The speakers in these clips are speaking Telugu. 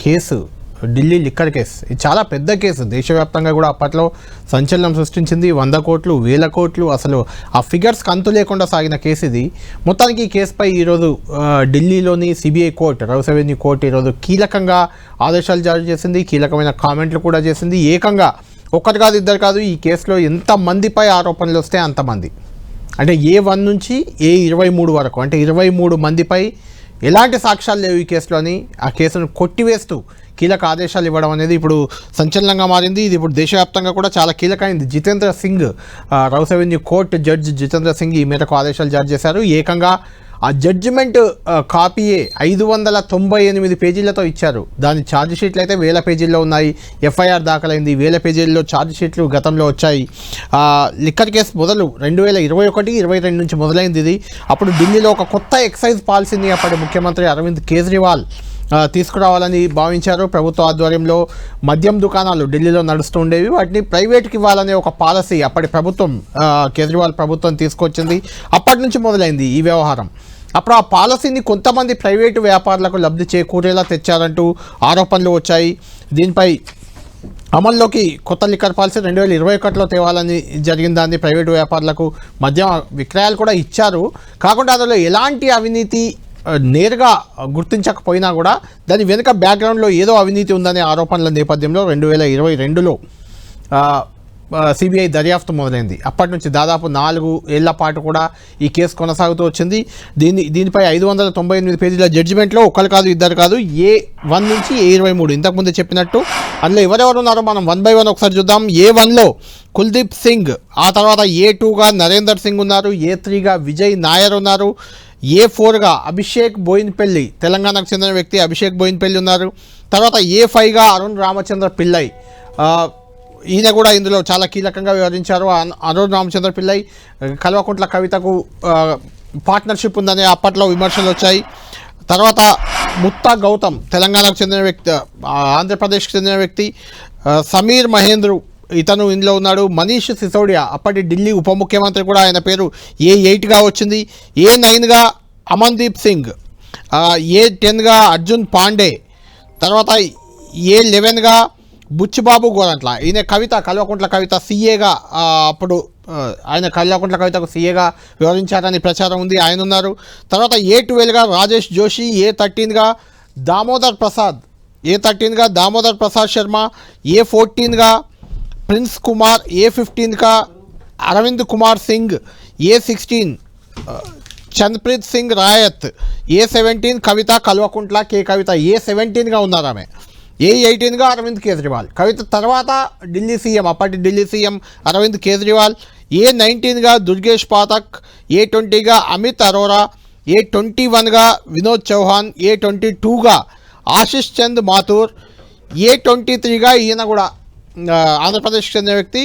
కేసు, ఢిల్లీ లిక్కర్ కేసు, ఇది చాలా పెద్ద కేసు. దేశవ్యాప్తంగా కూడా అప్పట్లో సంచలనం సృష్టించింది. 100 కోట్లు, 1000 కోట్లు, అసలు ఆ ఫిగర్స్ కంతు లేకుండా సాగిన కేసు ఇది. మొత్తానికి ఈ కేసుపై ఈరోజు ఢిల్లీలోని CBI court, Rouse avenue court ఈరోజు కీలకంగా ఆదేశాలు జారీ చేసింది. కీలకమైన కామెంట్లు కూడా చేసింది. ఏకంగా ఒకటి కాదు, ఇద్దరు కాదు, ఈ కేసులో ఎంతమందిపై ఆరోపణలు వస్తే అంతమంది, అంటే A1 నుంచి A23 వరకు, అంటే 23 మందిపై ఎలాంటి సాక్ష్యాలు లేవు ఈ కేసులో అని ఆ కేసును కొట్టివేస్తూ కీలక ఆదేశాలు ఇవ్వడం అనేది ఇప్పుడు సంచలనంగా మారింది. ఇది ఇప్పుడు దేశవ్యాప్తంగా కూడా చాలా కీలకమైంది. Jitendra Singh, Rouse avenue court judge Jitendra Singh ఈ మేరకు ఆదేశాలు జారీ చేశారు. ఏకంగా ఆ జడ్జిమెంట్ కాపీయే 598 పేజీలతో ఇచ్చారు. దాని ఛార్జ్ షీట్లు అయితే 1000 పేజీల్లో ఉన్నాయి. ఎఫ్ఐఆర్ దాఖలైంది, 1000 పేజీల్లో ఛార్జ్ షీట్లు గతంలో వచ్చాయి. లిక్కర్ కేసు మొదలు 2021-22 నుంచి మొదలైంది ఇది. అప్పుడు ఢిల్లీలో ఒక కొత్త ఎక్సైజ్ పాలసీని అప్పటి ముఖ్యమంత్రి అరవింద్ కేజ్రీవాల్ తీసుకురావాలని భావించారు. ప్రభుత్వ ఆధ్వర్యంలో మద్యం దుకాణాలు ఢిల్లీలో నడుస్తూ ఉండేవి, వాటిని ప్రైవేట్కి ఇవ్వాలనే ఒక పాలసీ అప్పటి ప్రభుత్వం, కేజ్రీవాల్ ప్రభుత్వం తీసుకొచ్చింది. అప్పటి నుంచి మొదలైంది ఈ వ్యవహారం. అప్పుడు ఆ పాలసీని కొంతమంది ప్రైవేటు వ్యాపారులకు లబ్ధి చేకూరేలా తెచ్చారంటూ ఆరోపణలు వచ్చాయి. దీనిపై అమల్లోకి కొత్త లిక్కర్ పాలసీ 2021లో తేవాలని జరిగిన దాన్ని ప్రైవేటు వ్యాపారులకు మద్యం విక్రయాలు కూడా ఇచ్చారు. కాకుండా అందులో ఎలాంటి అవినీతి నేరుగా గుర్తించకపోయినా కూడా దాని వెనుక బ్యాక్గ్రౌండ్లో ఏదో అవినీతి ఉందనే ఆరోపణల నేపథ్యంలో 2022లో సిబిఐ దర్యాప్తు మొదలైంది. అప్పటి నుంచి దాదాపు 4 ఏళ్ల పాటు కూడా ఈ కేసు కొనసాగుతూ వచ్చింది. దీనిపై 598 పేజీల జడ్జిమెంట్లో ఒకరు కాదు, ఇద్దరు కాదు, A1 నుంచి A23 ఇంతకుముందు చెప్పినట్టు అందులో ఎవరెవరు ఉన్నారో మనం 1 by 1 ఒకసారి చూద్దాం. A1లో కుల్దీప్ సింగ్, ఆ తర్వాత A2గా నరేందర్ సింగ్ ఉన్నారు, A3గా విజయ్ నాయర్ ఉన్నారు, A4గా అభిషేక్ బోయిన్పల్లి, తెలంగాణకు చెందిన వ్యక్తి అభిషేక్ బోయిన్పల్లి ఉన్నారు. తర్వాత A5గా అరుణ్ రామచంద్ర పిల్లై, ఈయన కూడా ఇందులో చాలా కీలకంగా వ్యవహరించారు. అరుణ్ రామచంద్ర పిల్లై కల్వకుంట్ల కవితకు పార్ట్నర్షిప్ ఉందనే అప్పట్లో విమర్శలు వచ్చాయి. తర్వాత ముత్తా గౌతమ్, తెలంగాణకు చెందిన వ్యక్తి, ఆంధ్రప్రదేశ్కి చెందిన వ్యక్తి. సమీర్ మహేంద్రు, ఇతను ఇందులో ఉన్నాడు. మనీష్ సిసోడియా, అప్పటి ఢిల్లీ ఉప ముఖ్యమంత్రి, కూడా ఆయన పేరు A8గా వచ్చింది. A9గా అమన్దీప్ సింగ్, A10గా అర్జున్ పాండే, తర్వాత A11గా బుచ్చిబాబు గోరంట్ల, ఈయన కవిత, కల్వకుంట్ల కవిత CAగా, అప్పుడు ఆయన కల్వకుంట్ల కవితకు CAగా వివరించారని ప్రచారం ఉంది, ఆయన ఉన్నారు. తర్వాత A12గా రాజేష్ జోషి, A13గా దామోదర్ ప్రసాద్ శర్మ, A14గా ప్రిన్స్ కుమార్, A15గా అరవింద్ కుమార్ సింగ్, A16 చంద్ప్రీత్ సింగ్ రాయత్, A17 కవిత కల్వకుంట్ల కవిత, A17గా ఉన్నారు ఆమె. A18గా అరవింద్ కేజ్రీవాల్, కవిత తర్వాత ఢిల్లీ సీఎం, అప్పటి ఢిల్లీ సీఎం అరవింద్ కేజ్రీవాల్. A19గా దుర్గేష్ పాఠక్, A20గా అమిత్ అరోరా, A21గా వినోద్ చౌహాన్, A22గా ఆశిష్ చంద్ మాథూర్, A23గా ఈయన కూడా ఆంధ్రప్రదేశ్కి చెందిన వ్యక్తి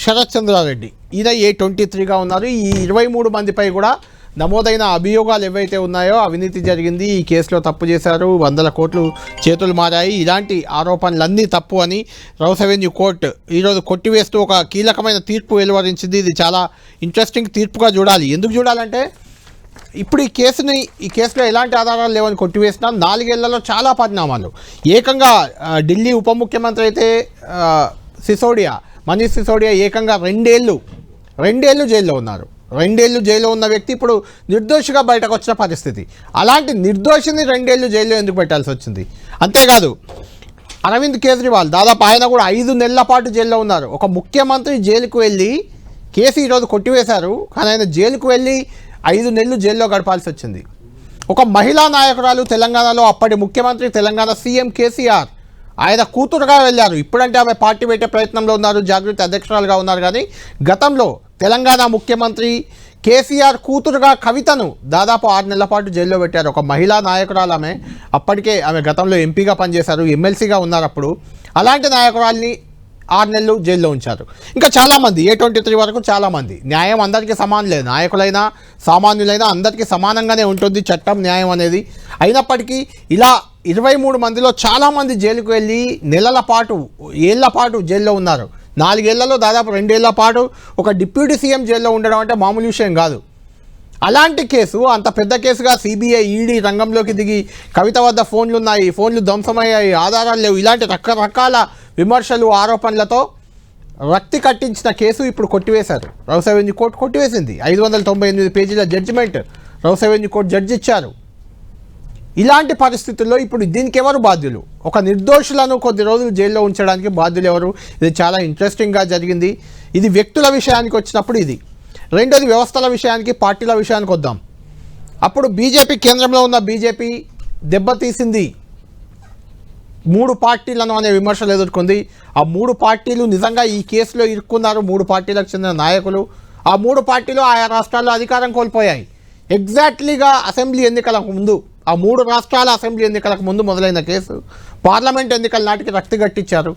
శరత్ చంద్రారెడ్డి, ఈయన A23గా ఉన్నారు. ఈ 23 మందిపై కూడా నమోదైన అభియోగాలు ఏవైతే ఉన్నాయో అవినీతి జరిగింది, ఈ కేసులో తప్పు చేశారు, 100 కోట్లు చేతులు మారాయి, ఇలాంటి ఆరోపణలన్నీ తప్పు అని రౌస్ అవెన్యూ కోర్టు ఈరోజు కొట్టివేస్తూ ఒక కీలకమైన తీర్పు వెలువరించింది. ఇది చాలా ఇంట్రెస్టింగ్ తీర్పుగా చూడాలి. ఎందుకు చూడాలంటే ఇప్పుడు ఈ కేసులో ఎలాంటి ఆధారాలు లేవని కొట్టివేసినా 4 ఏళ్లలో చాలా పరిణామాలు. ఏకంగా ఢిల్లీ ఉప ముఖ్యమంత్రి అయితే మనీష్ సిసోడియా ఏకంగా 2 ఏళ్ళు జైల్లో ఉన్నారు. 2 ఏళ్ళు జైల్లో ఉన్న వ్యక్తి ఇప్పుడు నిర్దోషిగా బయటకు వచ్చిన పరిస్థితి. అలాంటి నిర్దోషిని 2 ఏళ్ళు జైల్లో ఎందుకు పెట్టాల్సి వచ్చింది? అంతేకాదు అరవింద్ కేజ్రీవాల్ దాదాపు ఆయన కూడా 5 నెలల పాటు జైల్లో ఉన్నారు. ఒక ముఖ్యమంత్రి జైలుకు వెళ్ళి కేసు ఈరోజు కొట్టివేశారు, కానీ ఆయన జైలుకు వెళ్ళి 5 నెలలు జైల్లో గడపాల్సి వచ్చింది. ఒక మహిళా నాయకురాలు తెలంగాణలో, అప్పటి ముఖ్యమంత్రి తెలంగాణ సీఎం కేసీఆర్, ఆయన కూతురుగా వెళ్ళారు. ఇప్పుడంటే ఆమె పార్టీ పెట్టే ప్రయత్నంలో ఉన్నారు, జాగృతి అధ్యక్షురాలుగా ఉన్నారు. కానీ గతంలో తెలంగాణ ముఖ్యమంత్రి కేసీఆర్ కూతురుగా కవితను దాదాపు 6 నెలల పాటు జైల్లో పెట్టారు. ఒక మహిళా నాయకురాలు ఆమె, అప్పటికే ఆమె గతంలో ఎంపీగా పనిచేశారు, ఎమ్మెల్సీగా ఉన్నారు అప్పుడు. అలాంటి నాయకురాల్ని 6 నెలలు జైల్లో ఉంచారు. ఇంకా చాలామంది A23 వరకు చాలామంది. న్యాయం అందరికీ సమానం లేదు, నాయకులైనా సామాన్యులైనా అందరికీ సమానంగానే ఉంటుంది చట్టం, న్యాయం అనేది. అయినప్పటికీ ఇలా 23 మందిలో చాలామంది జైలుకు వెళ్ళి నెలల పాటు, ఏళ్ల పాటు జైల్లో ఉన్నారు. 4 ఏళ్లలో దాదాపు 2 ఏళ్ల పాటు ఒక డిప్యూటీ సీఎం జైల్లో ఉండడం అంటే మామూలు విషయం కాదు. అలాంటి కేసు అంత పెద్ద కేసుగా సిబిఐ ఈడీ రంగంలోకి దిగి కవిత వద్ద ఫోన్లు ఉన్నాయి, ఫోన్లు ధ్వంసమయ్యాయి, ఆధారాలు లేవు, ఇలాంటి రకరకాల విమర్శలు ఆరోపణలతో రక్తి కట్టించిన కేసు ఇప్పుడు కొట్టివేశారు. రౌస్ అవెన్యూ కోర్టు కొట్టివేసింది. 598 పేజీల judgement Rouse avenue court judge ఇచ్చారు. ఇలాంటి పరిస్థితుల్లో ఇప్పుడు దీనికి ఎవరు బాధ్యులు? ఒక నిర్దోషులను కొద్ది రోజులు జైల్లో ఉంచడానికి బాధ్యులు ఎవరు? ఇది చాలా ఇంట్రెస్టింగ్గా జరిగింది. ఇది వ్యక్తుల విషయానికి వచ్చినప్పుడు ఇది. రెండోది వ్యవస్థల విషయానికి, పార్టీల విషయానికి వద్దాం. అప్పుడు బీజేపీ, కేంద్రంలో ఉన్న బీజేపీ దెబ్బతీసింది, 3 పార్టీలను అనే విమర్శలు ఎదుర్కొంది. ఆ 3 పార్టీలు నిజంగా ఈ కేసులో ఇరుక్కున్నారు. 3 పార్టీలకు చెందిన నాయకులు. ఆ 3 పార్టీలు ఆయా రాష్ట్రాల్లో అధికారం కోల్పోయాయి. ఎగ్జాక్ట్లీగా అసెంబ్లీ ఎన్నికలకు ముందు, ఆ 3 రాష్ట్రాల అసెంబ్లీ ఎన్నికలకు ముందు మొదలైన కేసు. పార్లమెంట్ ఎన్నికల నాటికి రక్తి గట్టించారు.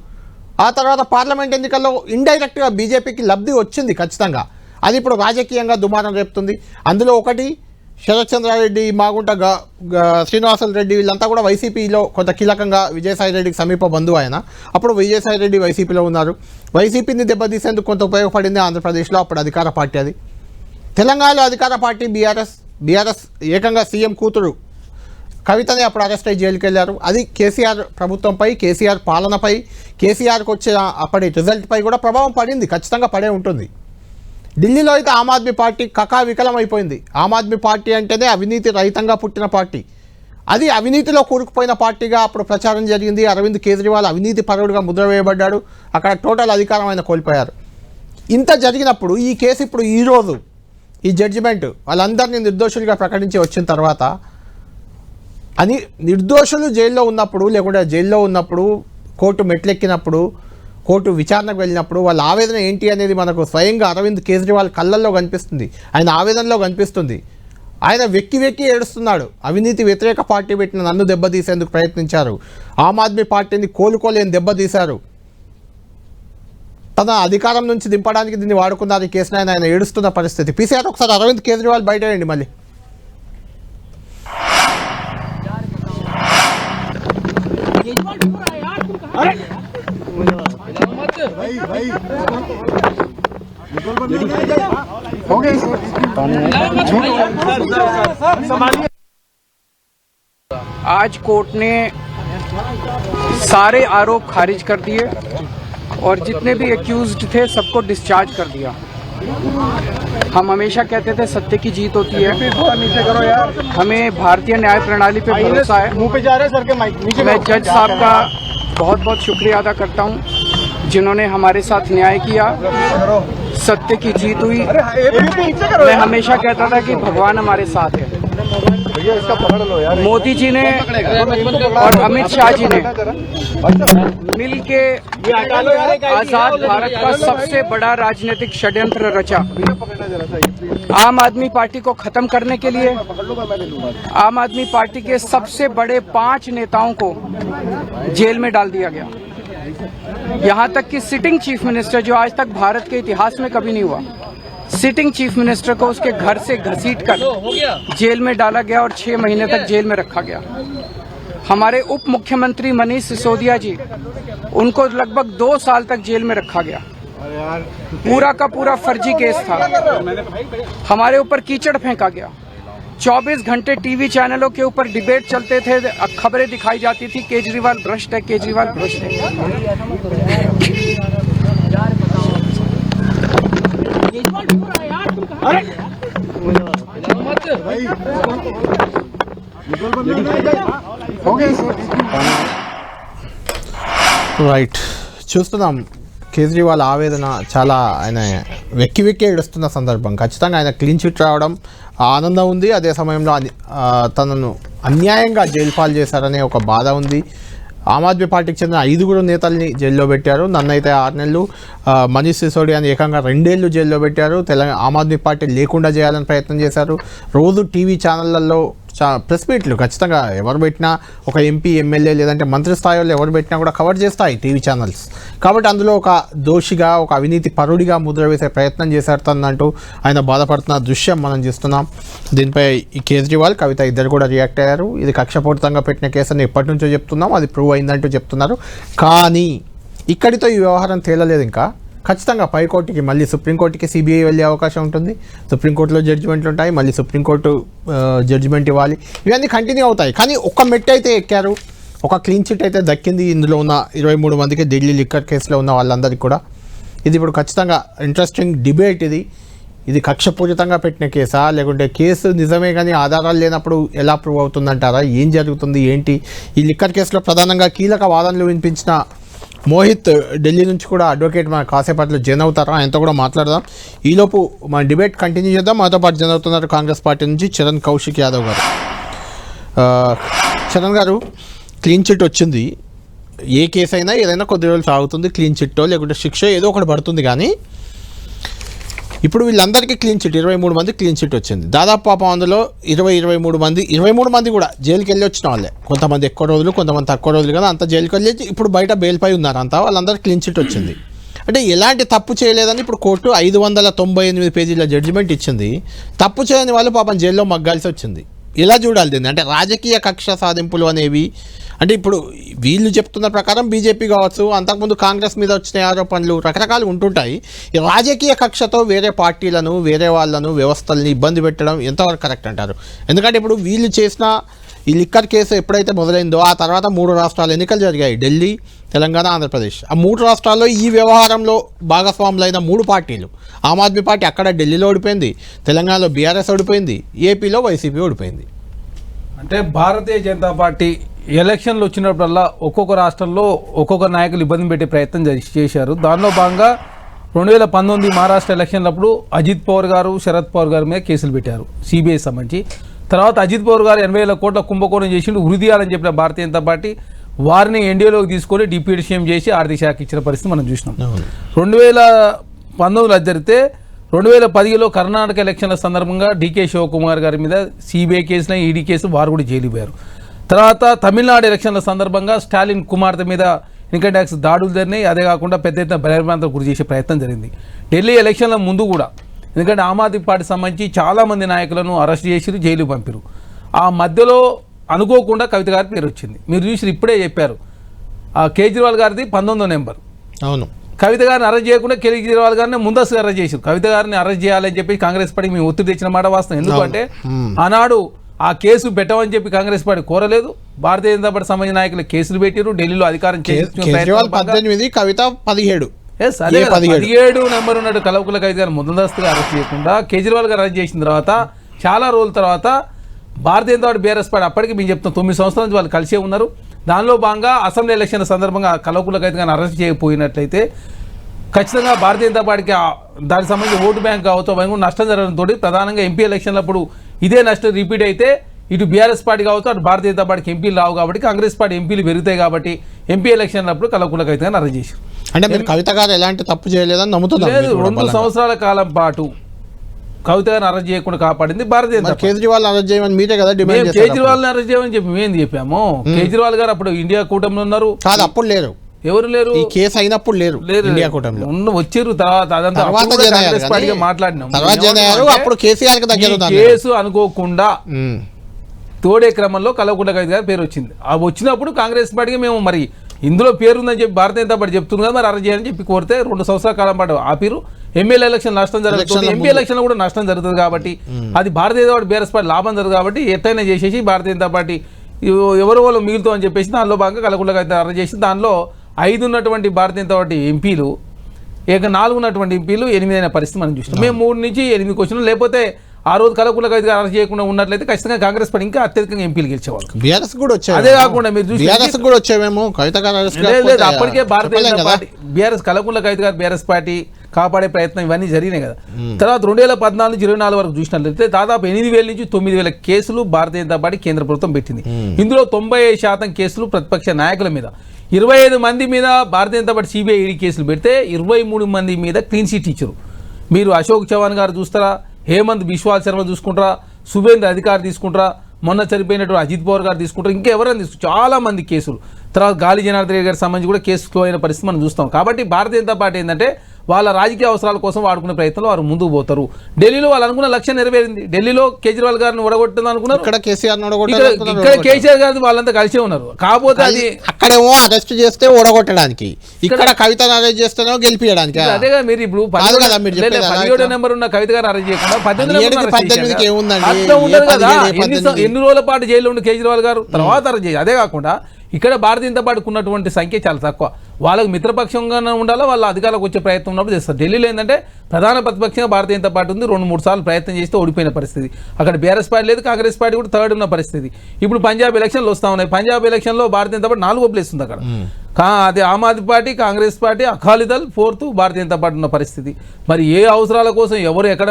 ఆ తర్వాత పార్లమెంట్ ఎన్నికల్లో ఇండైరెక్ట్గా బీజేపీకి లబ్ధి వచ్చింది ఖచ్చితంగా. అది ఇప్పుడు రాజకీయంగా దుమారం రేపుతుంది. అందులో ఒకటి శరత్ చంద్రారెడ్డి, మాగుంట శ్రీనివాసులు రెడ్డి, వీళ్ళంతా కూడా వైసీపీలో కొంత కీలకంగా, విజయసాయి రెడ్డికి సమీప బంధువు ఆయన. అప్పుడు విజయసాయి రెడ్డి వైసీపీలో ఉన్నారు. వైసీపీని దెబ్బతీసేందుకు కొంత ఉపయోగపడింది ఆంధ్రప్రదేశ్లో అప్పుడు అధికార పార్టీ అది. తెలంగాణలో అధికార పార్టీ బీఆర్ఎస్ ఏకంగా సీఎం కూతురు కవితని అప్పుడు అరెస్ట్ అయ్యి జైలుకి వెళ్ళారు. అది కేసీఆర్ ప్రభుత్వంపై, కేసీఆర్ పాలనపై, కేసీఆర్కి వచ్చే అప్పటి రిజల్ట్పై కూడా ప్రభావం పడింది, ఖచ్చితంగా పడే ఉంటుంది. ఢిల్లీలో అయితే ఆమ్ ఆద్మీ పార్టీ కకావికలం అయిపోయింది. ఆమ్ ఆద్మీ పార్టీ అంటేనే అవినీతి రహితంగా పుట్టిన పార్టీ. అది అవినీతిలో కూరుకుపోయిన పార్టీగా అప్పుడు ప్రచారం జరిగింది. అరవింద్ కేజ్రీవాల్ అవినీతి పరుడుగా ముద్ర వేయబడ్డాడు. అక్కడ టోటల్ అధికారం ఆయన కోల్పోయారు. ఇంత జరిగినప్పుడు ఈ కేసు ఇప్పుడు ఈరోజు ఈ జడ్జిమెంట్ వాళ్ళందరినీ నిర్దోషులుగా ప్రకటించి వచ్చిన తర్వాత, అని నిర్దోషులు జైల్లో ఉన్నప్పుడు, లేకుంటే జైల్లో ఉన్నప్పుడు, కోర్టు మెట్లెక్కినప్పుడు, కోర్టు విచారణకు వెళ్ళినప్పుడు వాళ్ళ ఆవేదన ఏంటి అనేది మనకు స్వయంగా అరవింద్ కేజ్రీవాల్ కళ్ళల్లో కనిపిస్తుంది, ఆయన ఆవేదనలో కనిపిస్తుంది. ఆయన వెక్కి వెక్కి ఏడుస్తున్నాడు. అవినీతి వ్యతిరేక పార్టీ పెట్టిన నన్ను దెబ్బతీసేందుకు ప్రయత్నించారు, ఆమ్ ఆద్మీ పార్టీని కోలుకోలేని దెబ్బతీశారు, తన అధికారం నుంచి దింపడానికి దీన్ని వాడుకున్నారు ఈ కేసుని, ఆయన ఏడుస్తున్న పరిస్థితి. పీసీఆర్ ఒకసారి అరవింద్ కేజ్రీవాల్ బయట రండి మళ్ళీ. आज कोर्ट ने सारे आरोप खारिज कर दिए और जितने भी एक्यूज्ड थे सबको डिस्चार्ज कर दिया। हम हमेशा कहते थे सत्य की जीत होती है, हमें भारतीय न्याय प्रणाली पे भरोसा है। मैं जज साहब का बहुत बहुत शुक्रिया अदा करता हूँ जिन्होंने हमारे साथ न्याय किया, सत्य की जीत हुई। मैं हमेशा कहता था कि भगवान हमारे साथ है। मोदी जी ने और अमित शाह जी ने मिल के आजाद भारत का सबसे बड़ा राजनीतिक षड्यंत्र रचा। आम आदमी पार्टी को खत्म करने के लिए आम आदमी पार्टी के सबसे बड़े 5 नेताओं को जेल में डाल दिया गया। यहाँ तक कि सिटिंग चीफ मिनिस्टर, जो आज तक भारत के इतिहास में कभी नहीं हुआ, सिटिंग चीफ मिनिस्टर को उसके घर से घसीटकर जेल में डाला गया और 6 महीने तक जेल में रखा गया। हमारे उप मुख्यमंत्री मनीष सिसोदिया जी, उनको लगभग 2 साल तक जेल में रखा गया। पूरा का पूरा फर्जी केस था। हमारे ऊपर कीचड़ फेंका गया। 24 घंटे टीवी चैनलों के ऊपर डिबेट चलते थे, खबरें दिखाई जाती थी केजरीवाल भ्रष्ट है, केजरीवाल भ्रष्ट है। రైట్, చూస్తున్నాం కేజ్రీవాల్ ఆవేదన. చాలా ఆయన వెక్కి వెక్కి ఏడుస్తున్న సందర్భం. ఖచ్చితంగా ఆయన క్లీన్ చిట్ రావడం ఆనందం ఉంది, అదే సమయంలో తనను అన్యాయంగా జైలు పాలు చేశారనే ఒక బాధ ఉంది. ఆమ్ ఆద్మీ పార్టీకి చెందిన 5 నేతల్ని జైల్లో పెట్టారు. నన్నైతే 6 నెలలు, మనీష్ సిసోడియాని ఏకంగా 2 ఏళ్ళు జైల్లో పెట్టారు. ఆమ్ ఆద్మీ పార్టీ లేకుండా చేయాలని ప్రయత్నం చేశారు. రోజు టీవీ ఛానళ్లలో ప్రెస్ మీట్లు ఖచ్చితంగా ఎవరు పెట్టినా, ఒక ఎంపీ, ఎమ్మెల్యే లేదంటే మంత్రి స్థాయిలో ఎవరు పెట్టినా కూడా కవర్ చేస్తాయి టీవీ ఛానల్స్. కాబట్టి అందులో ఒక దోషిగా, ఒక అవినీతి పరుడిగా ముద్ర వేసే ప్రయత్నం చేశారు తనంటూ ఆయన బాధపడుతున్న దృశ్యం మనం చూస్తున్నాం. దీనిపై ఈ కేజ్రీవాల్, కవిత ఇద్దరు కూడా రియాక్ట్ అయ్యారు. ఇది కక్షపూరితంగా పెట్టిన కేసుని ఎప్పటి నుంచో చెప్తున్నాం, అది ప్రూవ్ అయిందంటూ చెప్తున్నారు. కానీ ఇక్కడితో ఈ వ్యవహారం తేలలేదు. ఇంకా ఖచ్చితంగా పైకోర్టుకి మళ్ళీ సుప్రీంకోర్టుకి సిబిఐ వెళ్ళే అవకాశం ఉంటుంది. సుప్రీంకోర్టులో జడ్జిమెంట్లు ఉంటాయి, మళ్ళీ సుప్రీంకోర్టు జడ్జిమెంట్ ఇవ్వాలి. ఇవన్నీ కంటిన్యూ అవుతాయి. కానీ ఒక్క మెట్టు అయితే ఎక్కారు, ఒక క్లీన్ చిట్ అయితే దక్కింది. ఇందులో ఉన్న 23 మందికి, ఢిల్లీ లిక్కర్ కేసులో ఉన్న వాళ్ళందరికీ కూడా. ఇది ఇప్పుడు ఖచ్చితంగా ఇంట్రెస్టింగ్ డిబేట్. ఇది కక్షపూరితంగా పెట్టిన కేసా, లేకుంటే కేసు నిజమే కానీ ఆధారాలు లేనప్పుడు ఎలా ప్రూవ్ అవుతుందంటారా? ఏం జరుగుతుంది ఏంటి? ఈ లిక్కర్ కేసులో ప్రధానంగా కీలక వాదనలు వినిపించిన మోహిత్ ఢిల్లీ నుంచి కూడా అడ్వకేట్ మన కాసేపట్లో జైన్ అవుతారా, ఆయనతో కూడా మాట్లాడదాం. ఈలోపు మన డిబేట్ కంటిన్యూ చేద్దాం. మాతో పాటు జైన్ అవుతున్నారు కాంగ్రెస్ పార్టీ నుంచి చరణ్ కౌశిక్ యాదవ్ గారు. చరణ్ గారు, క్లీన్ చిట్ వచ్చింది. ఏ కేసు అయినా ఏదైనా కొద్ది రోజులు సాగుతుంది, క్లీన్ చిట్టో లేకుంటే శిక్ష ఏదో ఒకటి పడుతుంది. కానీ ఇప్పుడు వీళ్ళందరికీ క్లీన్ చిట్, 23 మంది క్లీన్ చిట్ వచ్చింది. దాదాపు పాపం అందులో 23 మంది కూడా జైలుకి వెళ్ళి వచ్చిన వాళ్ళే. కొంతమంది ఎక్కువ రోజులు, కొంతమంది తక్కువ రోజులు, కదా అంతా జైలుకి వెళ్ళి ఇప్పుడు బయట బెయిల్పై ఉన్నారు. అంతా వాళ్ళందరూ క్లీన్ చిట్ వచ్చింది. అంటే ఎలాంటి తప్పు చేయలేదని ఇప్పుడు కోర్టు 598 పేజీల జడ్జిమెంట్ ఇచ్చింది. తప్పు చేయని వాళ్ళు పాపం జైల్లో మగ్గాల్సి వచ్చింది. ఎలా చూడాలి దీన్ని? అంటే రాజకీయ కక్ష సాధింపులు అనేవి, అంటే ఇప్పుడు వీళ్ళు చెప్తున్న ప్రకారం బీజేపీ కావచ్చు, అంతకుముందు కాంగ్రెస్ మీద వచ్చిన ఆరోపణలు రకరకాలు ఉంటుంటాయి. ఈ రాజకీయ కక్షతో వేరే పార్టీలను, వేరే వాళ్ళను, వ్యవస్థల్ని ఇబ్బంది పెట్టడం ఎంతవరకు కరెక్ట్ అంటారు? ఎందుకంటే ఇప్పుడు వీళ్ళు చేసిన ఈ లిక్కర్ కేసు ఎప్పుడైతే మొదలైందో ఆ తర్వాత 3 రాష్ట్రాలు ఎన్నికలు జరిగాయి, ఢిల్లీ, తెలంగాణ, ఆంధ్రప్రదేశ్. ఆ 3 రాష్ట్రాల్లో ఈ వ్యవహారంలో భాగస్వాములైన 3 పార్టీలు. ఆమ్ ఆద్మీ పార్టీ అక్కడ ఢిల్లీలో ఓడిపోయింది, తెలంగాణలో బీఆర్ఎస్ ఓడిపోయింది, ఏపీలో వైసీపీ ఓడిపోయింది. అంటే భారతీయ జనతా పార్టీ ఎలక్షన్లు వచ్చినప్పుడల్లా ఒక్కొక్క రాష్ట్రంలో ఒక్కొక్క నాయకులు ఇబ్బంది పెట్టే ప్రయత్నం చేశారు. దానిలో భాగంగా 2019 మహారాష్ట్ర ఎలక్షన్లప్పుడు అజిత్ పవార్ గారు, శరద్ పవార్ గారి మీద కేసులు పెట్టారు సిబిఐ సంబంధించి. తర్వాత అజిత్ పవార్ గారు 80,000 కోట్ల కుంభకోణం చేసిండు, ఉరిదీయాలని చెప్పిన భారతీయ జనతా పార్టీ వారిని ఎన్డీఏలోకి తీసుకొని డిప్యూటీ సీఎం చేసి ఆర్థిక శాఖ ఇచ్చిన పరిస్థితి మనం చూసినాం. 2019 అది జరిగితే 2010లో కర్ణాటక ఎలక్షన్ల సందర్భంగా డీకే శివకుమార్ గారి మీద సిబిఐ కేసులు, ఈడీ కేసులు, వారు కూడా జైలు పోయారు. తర్వాత తమిళనాడు ఎలక్షన్ల సందర్భంగా స్టాలిన్ కుమార్తె మీద ఇన్కమ్ ట్యాక్స్ దాడులు జరిగినాయి. అదే కాకుండా పెద్ద ఎత్తున భయభ్రాంతులకు గురి చేసే ప్రయత్నం జరిగింది. ఢిల్లీ ఎలక్షన్ల ముందు కూడా, ఎందుకంటే ఆమ్ ఆద్మీ పార్టీ సంబంధించి చాలామంది నాయకులను అరెస్ట్ చేసి జైలు పంపారు. ఆ మధ్యలో అనుకోకుండా కవిత గారి పేరు వచ్చింది. మీరు చూసి ఇప్పుడే చెప్పారు, ఆ కేజ్రీవాల్ గారిది 19వ నెంబర్. అవును, కవిత గారిని అరెస్ట్ చేయకుండా కేజ్రీవాల్ గారిని ముందస్తుగా అరెస్ట్ చేశారు. కవిత గారిని అరెస్ట్ చేయాలని చెప్పి కాంగ్రెస్ పార్టీకి మేము ఒత్తిడి తెచ్చిన మాట వాస్తవం. ఎందుకంటే ఆనాడు ఆ కేసు పెట్టమని చెప్పి కాంగ్రెస్ పార్టీ కోరలేదు. భారతీయ జనతా పార్టీ సంబంధించిన నాయకులు కేసులు పెట్టారు, ఢిల్లీలో అధికారం కేజ్రీవాల్ 18, కవిత 17. 17 నెంబర్ ఉన్నట్టు కలవకుల కవిత గారు ముందస్తుగా అరెస్ట్ చేయకుండా కేజ్రీవాల్ గారు అరెస్ట్ చేసిన తర్వాత చాలా రోజుల తర్వాత భారతీయ జనతా పార్టీ, బీఆర్ఎస్ పార్టీ అప్పటికి మేము చెప్తాం 9 సంవత్సరాల నుంచి వాళ్ళు కలిసే ఉన్నారు. దానిలో భాగంగా అసెంబ్లీ ఎలక్షన్ సందర్భంగా కలవకుల కవిత గారిని అరెస్ట్ చేయకపోయినట్లయితే ఖచ్చితంగా భారతీయ జనతా పార్టీకి దానికి సంబంధించి ఓటు బ్యాంక్ కావచ్చు అవన్నీ కూడా నష్టం జరగడంతో ప్రధానంగా ఎంపీ ఎలక్షన్లప్పుడు ఇదే నష్టం రిపీట్ అయితే ఇటు బీఆర్ఎస్ పార్టీ కావచ్చు, అటు భారతీయ జనతా పార్టీకి ఎంపీలు రావు కాబట్టి కాంగ్రెస్ పార్టీ ఎంపీలు పెరుగుతాయి కాబట్టి ఎంపీ ఎలక్షన్లప్పుడు కలవకుల కవిత గారిని అరెస్ట్ చేశారు. అంటే మీరు కవిత గారు ఎలాంటి తప్పు చేయలేదని నమ్ముతున్నారు? 2 సంవత్సరాల కాలం పాటు కవిత గారిని అరెస్ట్ చేయకుండా కాపాడింది భారతీయ జనతా పార్టీ. కేజ్రీవాల్ అరెస్ట్ చేయమని మీరే కదా డిమాండ్ చేశారు. కేజ్రీవాల్ అరెస్ట్ చేయమని చెప్పి మేము చెప్పాము. కేజ్రీవాల్ గారు అప్పుడు ఇండియా కూటమిలో ఉన్నారు. కాదు, అప్పుడు లేరు. ఎవరు లేరు? ఈ కేసు అయినప్పుడు లేరు ఇండియా కూటమిలో. వచ్చారు తర్వాత అదంతా మాట్లాడినాం. అప్పుడు కేసీఆర్ కేసు అనుకోకుండా తోడే క్రమంలో కలవకుండ కవిత గారి పేరు వచ్చింది. ఆ వచ్చినప్పుడు కాంగ్రెస్ పార్టీకి మేము మరి ఇందులో పేరుందని చెప్పి భారతీయ జనతా పార్టీ చెప్తుంది కదా, మరి అరెస్ట్ చేయాలని చెప్పి కోరితే 2 సంవత్సరాల కాలం పాటు ఆపిరు. ఎమ్మెల్యే ఎలక్షన్ నష్టం జరుగుతుంది, ఎంపీ ఎలక్షన్ కూడా నష్టం జరుగుతుంది కాబట్టి అది భారతీయ జనతా పార్టీ, బీఆర్ఎస్ పార్టీ లాభం జరుగుతుంది కాబట్టి ఎట్టయినా చేసేసి భారతీయ జనతా పార్టీ ఎవరు వాళ్ళు మిగులుతో అని చెప్పేసి దానిలో భాగంగా కలవకుండ కవిత అరెస్ట్ చేసి దానిలో 5 ఉన్నటువంటి భారతీయ జనతా పార్టీ ఎంపీలు 4 ఉన్నటువంటి ఎంపీలు 8 అయిన పరిస్థితి మనం చూస్తాం. మేము 3 నుంచి 8కి వచ్చినాం. లేకపోతే ఆ రోజు కలవకుండ కవిత గారు అరెస్ట్ చేయకుండా ఉన్నట్లయితే ఖచ్చితంగా కాంగ్రెస్ పార్టీ ఇంకా అత్యధికంగా ఎంపీలు గెలిచేవాళ్ళు. బీఆర్ఎస్ కూడా వచ్చాయి. అదే కాకుండా మీరు వచ్చేమేమో కవిత గారు అప్పటికే భారతీయ జనతా పార్టీ బీఆర్ఎస్ కలవకుండ కవిత గారు బీఆర్ఎస్ పార్టీ కాపాడే ప్రయత్నం ఇవన్నీ జరిగినాయి కదా. తర్వాత 2014 నుంచి 24 వరకు చూసినట్లయితే దాదాపు 8,000 నుంచి 9,000 కేసులు భారతీయ జనతా పార్టీ కేంద్ర ప్రభుత్వం పెట్టింది. ఇందులో 95% కేసులు ప్రతిపక్ష నాయకుల మీద, 25 మంది మీద భారతీయ జనతా పార్టీ సిబిఐ ఈడీ కేసులు పెడితే 23 మంది మీద క్లీన్ చిట్ ఇచ్చారు. మీరు అశోక్ చవాన్ గారు చూస్తారా, హేమంత్ బిశ్వాల్ శర్మ చూసుకుంటారా, శుభేంద్ర అధికారి తీసుకుంటారా, మొన్న చనిపోయినటువంటి అజిత్ పవార్ గారు తీసుకుంటారు, ఇంకా ఎవరైనా తీసుకుంటారు, చాలా మంది కేసులు. తర్వాత గాలి జనార్దన్ రెడ్డి గారికి సంబంధించి కూడా కేసు ఫ్లో అయిన పరిస్థితి మనం చూస్తాం. కాబట్టి భారతీయ జనతా పార్టీ ఏంటంటే వాళ్ళ రాజకీయ అవసరాల కోసం వాడుకునే ప్రయత్నంలో వారు ముందుకు పోతారు. ఢిల్లీలో వాళ్ళు అనుకున్న లక్ష్యం నెరవేరింది. ఢిల్లీలో కేజ్రీవాల్ గారిని ఓడగొట్టింది అనుకున్నారు, ఇక్కడ కేసీఆర్ ఇక్కడ కేసీఆర్ గారిని వాళ్ళంతా కలిసే ఉన్నారు. కాకపోతే అది అక్కడేమో అరెస్ట్ చేస్తే ఓడగొట్టడానికి, ఇక్కడ కవితను అరెస్ట్ చేస్తేనే గెలిపించడానికి. అదేగా మీరు ఇప్పుడు 17వ నెంబర్ ఉన్న కవిత గారు అరెస్ట్ చేయకుండా 18 ఏముందండి, అట్లా ఉండదు కదా. ఎన్ని రోజుల పాటు జైల్లో ఉండి కేజ్రీవాల్ గారు తర్వాత అరెస్ట్ చేయాలి. అదే కాకుండా ఇక్కడ భారతీయ జనతా పార్టీకి ఉన్నటువంటి సంఖ్య చాలా తక్కువ. వాళ్ళకు మిత్రపక్షంగా ఉండాలో వాళ్ళ అధికారులకు వచ్చే ప్రయత్నం ఉన్నప్పుడు చేస్తారు. ఢిల్లీలో ఏంటంటే ప్రధాన ప్రతిపక్షంగా భారతీయ జనతా పార్టీ ఉంది. 2-3 సార్లు ప్రయత్నం చేస్తే ఓడిపోయిన పరిస్థితి. అక్కడ బీఆర్ఎస్ పార్టీ లేదు, కాంగ్రెస్ పార్టీ కూడా థర్డ్ ఉన్న పరిస్థితి. ఇప్పుడు పంజాబ్ ఎలక్షన్లు వస్తూ ఉన్నాయి. పంజాబ్ ఎలక్షన్లో భారతీయ జనతా పార్టీ 4వ ప్లేస్ ఉంది అక్కడ. అది Aam Aadmi party, Congress party, Akali Dal 4th, Bharatiya Janata party ఉన్న పరిస్థితి. మరి ఏ అవసరాల కోసం ఎవరు ఎక్కడ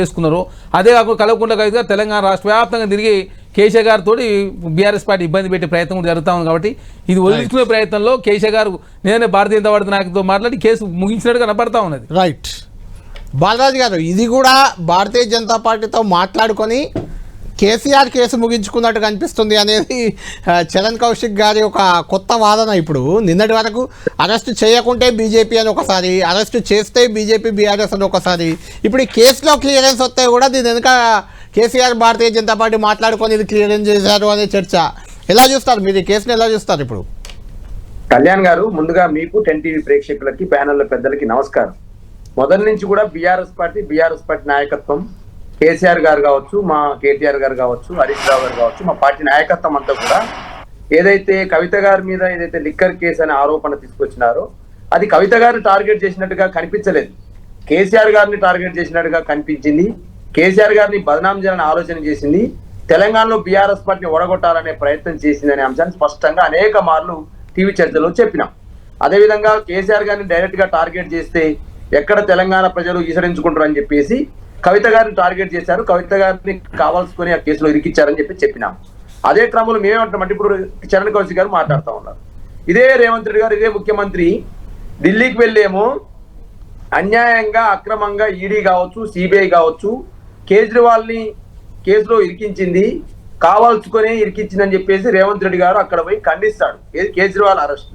చేసుకున్నారో అదే కాకుండా కలవకుండా కవిత తెలంగాణ రాష్ట్ర వ్యాప్తంగా తిరిగి కేసీఆర్ గారితో బీఆర్ఎస్ పార్టీ ఇబ్బంది పెట్టే ప్రయత్నం కూడా జరుగుతూ ఉంది. కాబట్టి ఇది వదిలించుకునే ప్రయత్నంలో కేసీఆర్ గారు నేనే భారతీయ జనతా పార్టీ నాయకులతో మాట్లాడి కేసు ముగించినట్టు కనపడతా ఉన్నది. రైట్ బాలరాజు గారు, ఇది కూడా భారతీయ జనతా పార్టీతో మాట్లాడుకొని కేసీఆర్ కేసు ముగించుకున్నట్టు కనిపిస్తుంది అనేది చరణ్ కౌశిక్ గారి ఒక కొత్త వాదన. ఇప్పుడు నిన్నటి వరకు అరెస్ట్ చేయకుంటే బీజేపీ అని ఒకసారి, అరెస్ట్ చేస్తే బీజేపీ బీఆర్ఎస్ అని ఒకసారి, ఇప్పుడు ఈ కేసులో క్లియరెన్స్ వస్తే కూడా దీని వెనుక కేసీఆర్ భారతీయ జనతా పార్టీ మాట్లాడుకొని ఇది క్లియరెన్స్ చేశారు అనే చర్చ. ఎలా చూస్తారు మీరు ఈ కేసుని, ఎలా చూస్తారు? ఇప్పుడు కళ్యాణ్ గారు, ముందుగా మీకు 10 టీవీ ప్రేక్షకులకి, ప్యానెల్ పెద్దలకి నమస్కారం. మొదటి నుంచి కూడా బీఆర్ఎస్ పార్టీ నాయకత్వం, కేసీఆర్ గారు కావచ్చు, మా కేటీఆర్ గారు కావచ్చు, హరీష్ రావు గారు కావచ్చు, మా పార్టీ నాయకత్వం అంతా కూడా ఏదైతే కవిత గారి మీద ఏదైతే లిక్కర్ కేసు అనే ఆరోపణ తీసుకొచ్చినారో అది కవిత గారిని టార్గెట్ చేసినట్టుగా కనిపించలేదు, కేసీఆర్ గారిని టార్గెట్ చేసినట్టుగా కనిపించింది. కేసీఆర్ గారిని బదనాం చేయాలని ఆలోచన చేసింది, తెలంగాణలో బీఆర్ఎస్ పార్టీని ఓడగొట్టాలనే ప్రయత్నం చేసింది అనే అంశాన్ని స్పష్టంగా అనేక మార్లు టీవీ చర్చలో చెప్పినాం. అదేవిధంగా కేసీఆర్ గారిని డైరెక్ట్ గా టార్గెట్ చేస్తే ఎక్కడ తెలంగాణ ప్రజలు ఈసరించుకుంటారు అని చెప్పేసి కవిత గారిని టార్గెట్ చేశారు, కవిత గారిని కావాల్సుకొని ఆ కేసులో ఇరికిచ్చారని చెప్పినాం. అదే క్రమంలో మేమేమంటామంటే ఇప్పుడు చరణ్ కౌశిక్ గారు మాట్లాడుతూ ఉన్నారు, ఇదే రేవంత్ రెడ్డి గారు, ఇదే ముఖ్యమంత్రి ఢిల్లీకి వెళ్ళేమో అన్యాయంగా అక్రమంగా ఈడీ కావచ్చు, సిబిఐ కావచ్చు కేజ్రీవాల్ ని కేసులో ఇరికించింది, కావాల్సుకొని ఇరికించిందని చెప్పేసి రేవంత్ రెడ్డి గారు అక్కడ పోయి ఖండిస్తాడు కేజ్రీవాల్ అరెస్ట్.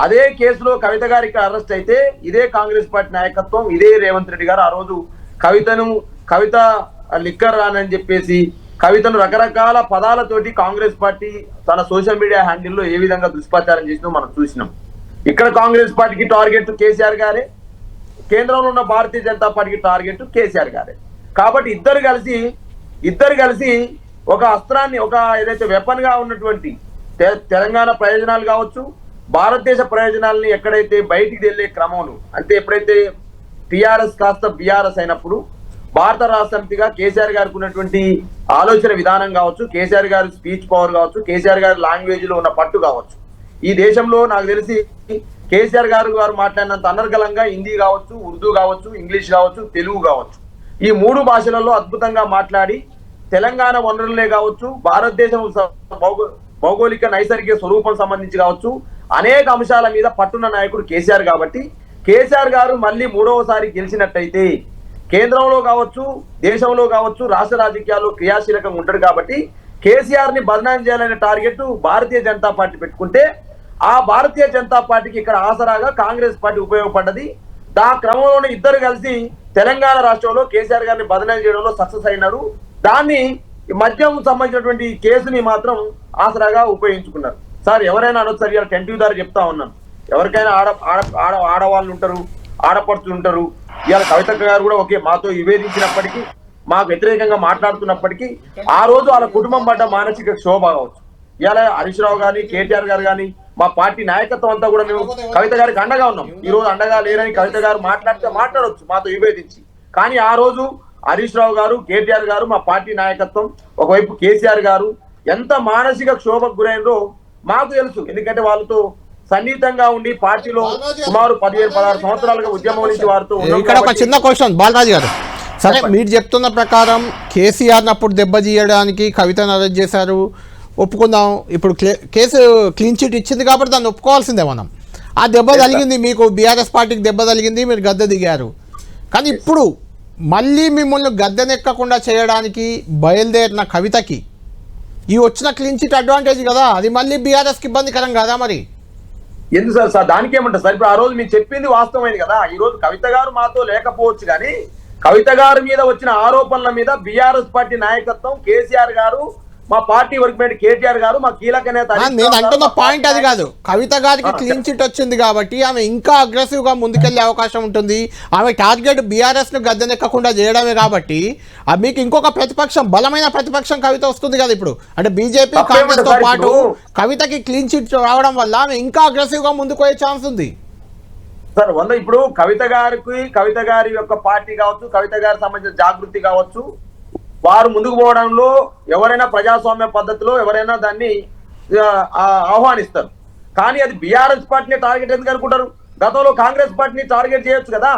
అదే కేసులో కవిత గారు ఇక్కడ అరెస్ట్ అయితే ఇదే కాంగ్రెస్ పార్టీ నాయకత్వం, ఇదే రేవంత్ రెడ్డి గారు ఆ రోజు కవిత లిక్కర్ రానని చెప్పేసి కవితను రకరకాల పదాలతోటి కాంగ్రెస్ పార్టీ తన సోషల్ మీడియా హ్యాండిల్లో ఏ విధంగా దుష్ప్రచారం చేసినో మనం చూసినాం. ఇక్కడ కాంగ్రెస్ పార్టీకి టార్గెట్ కేసీఆర్ గారే, కేంద్రంలో ఉన్న భారతీయ జనతా పార్టీకి టార్గెట్ కేసీఆర్ గారే. కాబట్టి ఇద్దరు కలిసి ఒక అస్త్రాన్ని, ఒక ఏదైతే వెపన్ గా ఉన్నటువంటి తెలంగాణ ప్రయోజనాలు కావచ్చు, భారతదేశ ప్రయోజనాలని ఎక్కడైతే బయటికి వెళ్ళే క్రమంలో, అంటే ఎప్పుడైతే టిఆర్ఎస్ కాస్త బీఆర్ఎస్ అయినప్పుడు భారత రాష్ట్ర సమితిగా కేసీఆర్ గారికి ఉన్నటువంటి ఆలోచన విధానం కావచ్చు, కేసీఆర్ గారి స్పీచ్ పవర్ కావచ్చు, కేసీఆర్ గారి లాంగ్వేజ్ లో ఉన్న పట్టు కావచ్చు, ఈ దేశంలో నాకు తెలిసి కేసీఆర్ గారు మాట్లాడినంత అనర్గళంగా హిందీ కావచ్చు, ఉర్దూ కావచ్చు, ఇంగ్లీష్ కావచ్చు, తెలుగు కావచ్చు, ఈ 3 భాషలలో అద్భుతంగా మాట్లాడి తెలంగాణ వనరులే కావచ్చు, భారతదేశం భౌగోళిక నైసర్గిక స్వరూపం సంబంధించి కావచ్చు, అనేక అంశాల మీద పట్టున్న నాయకుడు కేసీఆర్. కాబట్టి కేసీఆర్ గారు మళ్ళీ 3వసారి గెలిచినట్టయితే కేంద్రంలో కావచ్చు, దేశంలో కావచ్చు, రాష్ట్ర రాజకీయాల్లో క్రియాశీలకంగా ఉంటాడు. కాబట్టి కేసీఆర్ ని బదనాం చేయాలనే టార్గెట్ భారతీయ జనతా పార్టీ పెట్టుకుంటే ఆ భారతీయ జనతా పార్టీకి ఇక్కడ ఆసరాగా కాంగ్రెస్ పార్టీ ఉపయోగపడ్డది. దా క్రమంలోనే ఇద్దరు కలిసి తెలంగాణ రాష్ట్రంలో కేసీఆర్ గారిని బదనాం చేయడంలో సక్సెస్ అయినారు. దాన్ని మద్యం సంబంధించినటువంటి కేసుని మాత్రం ఆసరాగా ఉపయోగించుకున్నారు. సార్ ఎవరైనా అనొచ్చు, ఇవాళ 10 టీవీ ద్వారా చెప్తా ఉన్నాను, ఎవరికైనా ఆడవాళ్ళు ఉంటారు, ఆడపడుచులు ఉంటారు. ఇవాళ కవిత గారు కూడా ఓకే మాతో విభేదించినప్పటికీ, మాకు వ్యతిరేకంగా మాట్లాడుతున్నప్పటికీ ఆ రోజు వాళ్ళ కుటుంబం పడ్డ మానసిక క్షోభ కావచ్చు. ఇవాళ హరీష్ రావు గాని, కేటీఆర్ గారు కానీ, మా పార్టీ నాయకత్వం అంతా కూడా మేము కవిత గారికి అండగా ఉన్నాం. ఈ రోజు అండగా లేరని కవిత గారు మాట్లాడొచ్చు మాతో విభేదించి, కానీ ఆ రోజు హరీష్ రావు గారు, కేటీఆర్ గారు, మా పార్టీ నాయకత్వం, ఒకవైపు కేసీఆర్ గారు ఎంత మానసిక క్షోభకు గురైనో మాకు తెలుసు. ఎందుకంటే వాళ్ళతో సన్నిహితంగా ఉండి పార్టీలో సుమారు 15-16 సంవత్సరాలుగా ఉద్యమం నుంచి వారితో. ఇక్కడ ఒక చిన్న క్వశ్చన్ బాలరాజు గారు, సరే మీరు చెప్తున్న ప్రకారం కేసీఆర్ అప్పుడు దెబ్బతీయడానికి కవితను అరెస్ట్ చేశారు, ఒప్పుకుందాం. ఇప్పుడు కేసు క్లీన్ చిట్ ఇచ్చింది కాబట్టి దాన్ని ఒప్పుకోవాల్సిందే మనం. ఆ దెబ్బ తగిలింది మీకు, బీఆర్ఎస్ పార్టీకి దెబ్బ తగిలింది, మీరు గద్దె దిగారు. కానీ ఇప్పుడు మళ్ళీ మిమ్మల్ని గద్దెనెక్కకుండా చేయడానికి బయలుదేరిన కవితకి ఈ వచ్చిన క్లీన్ చిట్ అడ్వాంటేజ్ కదా, అది మళ్ళీ బీఆర్ఎస్కి ఇబ్బందికరం కదా మరి? ఎందుకు సార్ దానికి ఏమంటారు సార్? ఇప్పుడు ఆ రోజు మీరు చెప్పింది వాస్తవమైంది కదా. ఈ రోజు కవిత గారు మాతో లేకపోవచ్చు కానీ కవిత గారి మీద వచ్చిన ఆరోపణల మీద బీఆర్ఎస్ పార్టీ నాయకత్వం, కేసీఆర్ గారు, మా పార్టీ వర్క్ మేట్ కేటీఆర్ గారు, మా కీలక నేత నేను అంటున్న పాయింట్ అది కాదు. కవిత గారికి క్లీన్ చిట్ వచ్చింది కాబట్టి ఆమె ఇంకా అగ్రెసివ్ గా ముందుకెళ్లే అవకాశం ఉంటుంది. ఆమె టార్గెట్ బీఆర్ఎస్ ను గద్దెనెక్కకుండా చేయడమే కాబట్టి మీకు ఇంకొక ప్రతిపక్షం, బలమైన ప్రతిపక్షం కవిత వస్తుంది కదా ఇప్పుడు. అంటే బీజేపీ కాంగ్రెస్ తో పాటు కవితకి క్లీన్ చిట్ రావడం వల్ల ఆమె ఇంకా అగ్రెసివ్ గా ముందుకు పోయే ఛాన్స్ ఉంది సార్. ఇప్పుడు కవిత గారి యొక్క పార్టీ కావచ్చు, కవిత గారికి సంబంధించిన జాగృతి కావచ్చు, వారు ముందుకు పోవడంలో ఎవరైనా ప్రజాస్వామ్య పద్ధతిలో ఎవరైనా దాన్ని ఆహ్వానిస్తారు. కానీ అది బీఆర్ఎస్ పార్టీని టార్గెట్ ఎందుకు అనుకుంటారు? గతంలో కాంగ్రెస్ పార్టీని టార్గెట్ చేయొచ్చు కదా.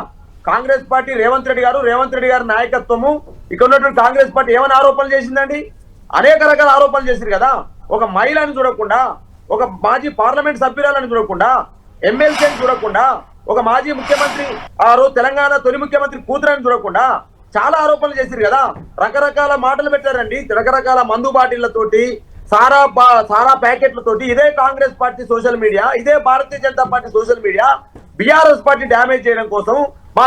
కాంగ్రెస్ పార్టీ రేవంత్ రెడ్డి గారి నాయకత్వము, ఇక్కడ ఉన్నటువంటి కాంగ్రెస్ పార్టీ ఏమైనా ఆరోపణలు చేసిందండి? అనేక రకాల ఆరోపణలు చేసింది కదా. ఒక మహిళని చూడకుండా, ఒక మాజీ పార్లమెంట్ సభ్యురాలని చూడకుండా, ఎమ్మెల్సీని చూడకుండా, ఒక మాజీ ముఖ్యమంత్రి, ఆ రోజు తెలంగాణ తొలి ముఖ్యమంత్రి కూతురని చూడకుండా చాలా ఆరోపణలు చేశారు కదా. రకరకాల మాటలు పెట్టారండి, రకరకాల మందు బాటిళ్లతోటి, సారా ప్యాకెట్లతోటి. ఇదే కాంగ్రెస్ పార్టీ సోషల్ మీడియా, ఇదే Bharatiya Janata party social media BRS party damage చేయడం కోసము, మా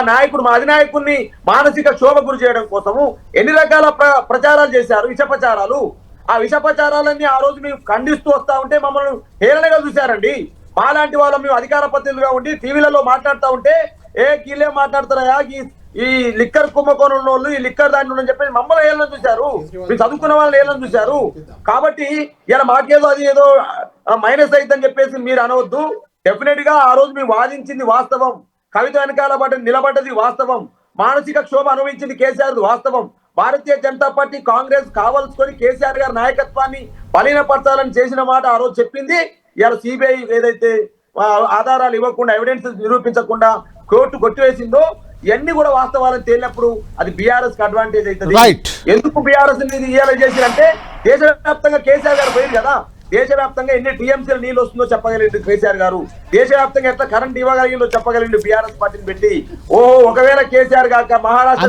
అధినాయకుడిని మానసిక క్షోభ గురి చేయడం కోసము ఎన్ని రకాల ప్రచారాలు చేశారు, విష ప్రచారాలు. ఆ విష ప్రచారాలన్నీ ఆ రోజు మేము ఖండిస్తూ వస్తా ఉంటే మమ్మల్ని హేళనగా చూశారండి. మాలాంటి వాళ్ళు మేము అధికార ప్రతినిధులుగా ఉండి టీవీలలో మాట్లాడుతూ ఉంటే కీళ్ళే మాట్లాడుతున్నాయా, ఈ లిక్కర్ కుంభకోణం వాళ్ళు, ఈ లిక్కర్ దాంట్లో అని చెప్పేసి మమ్మల్ని ఏళ్ళని చూశారు, మీరు చదువుకున్న వాళ్ళని ఏళ్ళని చూశారు. కాబట్టి ఇలా మాకేదో అది ఏదో మైనస్ అయిద్దని చెప్పేసి మీరు అనవద్దు. డెఫినెట్ గా ఆ రోజు మేము వాదించింది వాస్తవం, కవిత వెనకాల నిలబడ్డది వాస్తవం, మానసిక క్షోభ అనుభవించింది కేసీఆర్ వాస్తవం. భారతీయ జనతా పార్టీ కాంగ్రెస్ కావాల్సుకొని కేసీఆర్ గారి నాయకత్వాన్ని బలీనపరచాలని చేసిన మాట ఆ రోజు చెప్పింది. ఇవాళ సిబిఐ ఏదైతే ఆధారాలు ఇవ్వకుండా, ఎవిడెన్స్ నిరూపించకుండా కోర్టు కొట్టివేసిందో ఇవన్నీ కూడా వాస్తవాలను తేలినప్పుడు అది బీఆర్ఎస్ కి అడ్వాంటేజ్ అవుతుంది. ఎందుకు బీఆర్ఎస్ ఇవాళ చేసిరంటే దేశవ్యాప్తంగా కేసీఆర్ గారు పోయింది కదా. దేశవ్యాప్తంగా ఎన్ని టీఎంసీలు నీళ్ళు వస్తుందో చెప్పగలిగింది కేసీఆర్ గారు. దేశవ్యాప్తంగా ఎట్లా కరెంట్ ఇవ్వగలిగిందో చెప్పగలిగింది బీఆర్ఎస్ పార్టీని పెట్టి. ఒకవేళ కేసీఆర్ గాక మహారాష్ట్ర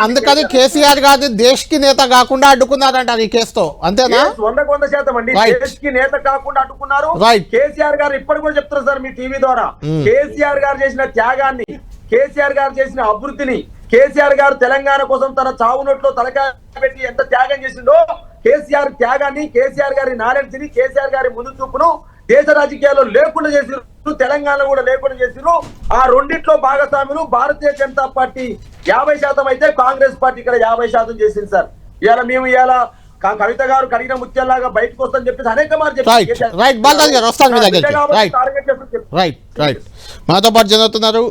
అందుకని కేసీఆర్ గారి దేశ్ కి నేత కాకుండా అడ్డుకున్నారంట ఈ కేసుతో. అంతేనా? 100% అండి. దేశ్ కి నేత కాకుండా అడ్డుకున్నారు. కేసీఆర్ గారు ఇప్పటికి కూడా చెప్తున్నారు సార్ మీ టీవీ ద్వారా, కేసీఆర్ గారు చేసిన త్యాగాన్ని, కేసీఆర్ గారు చేసిన అభివృద్ధిని, కేసీఆర్ గారు తెలంగాణ కోసం తన చావు నోట్లో తలకాయ పెట్టి ఎంత త్యాగం చేసిండో, కేసీఆర్ త్యాగాన్ని, కేసీఆర్ గారి నాలెడ్జ్ ని, కేసీఆర్ గారి ముందు చూపును దేశ రాజకీయాల్లో లేకుండా చేసిరు, తెలంగాణలో కూడా లేకుండా చేసిరు. ఆ రెండిట్లో భాగస్వాములు భారతీయ జనతా పార్టీ 50% అయితే కాంగ్రెస్ పార్టీ ఇక్కడ 50% చేసింది సార్. ఇవాళ మేము ఇవాళ కవిత గారు కడిగిన ముత్యాలాగా బయటకు వస్తామని చెప్పేసి అనేక మార్లు మాతో పాటు జాయిన్ అవుతున్నారు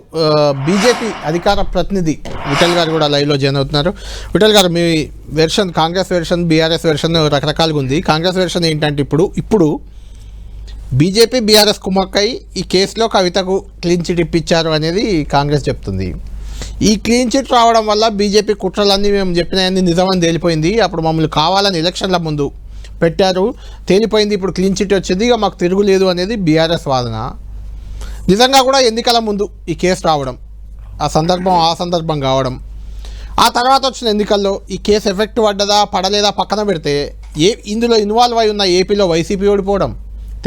బీజేపీ అధికార ప్రతినిధి విఠల్ గారు కూడా లైవ్ లో జాయిన్ అవుతున్నారు. విఠల్ గారు, మీ version, Congress version, BRS version రకరకాలుగా ఉంది. కాంగ్రెస్ వెర్షన్ ఏంటంటే ఇప్పుడు బీజేపీ బీఆర్ఎస్ కుమ్మక్కై ఈ కేసులో కవితకు క్లీన్ చిట్ ఇప్పించారు అనేది కాంగ్రెస్ చెప్తుంది. ఈ క్లీన్ చిట్ రావడం వల్ల బీజేపీ కుట్రలన్నీ మేము చెప్పినవన్నీ నిజమని తేలిపోయింది. అప్పుడు మమ్మల్ని కావాలని ఎలక్షన్ల ముందు పెట్టారు, తేలిపోయింది, ఇప్పుడు క్లీన్ చిట్ వచ్చింది, ఇక మాకు తిరుగులేదు అనేది బీఆర్ఎస్ వాదన. నిజంగా కూడా ఎన్నికల ముందు ఈ కేసు రావడం, ఆ సందర్భం కావడం, ఆ తర్వాత వచ్చిన ఎన్నికల్లో ఈ కేసు ఎఫెక్ట్ పడలేదా పక్కన పెడితే, ఇందులో ఇన్వాల్వ్ అయి ఉన్న ఏపీలో వైసీపీ ఓడిపోవడం,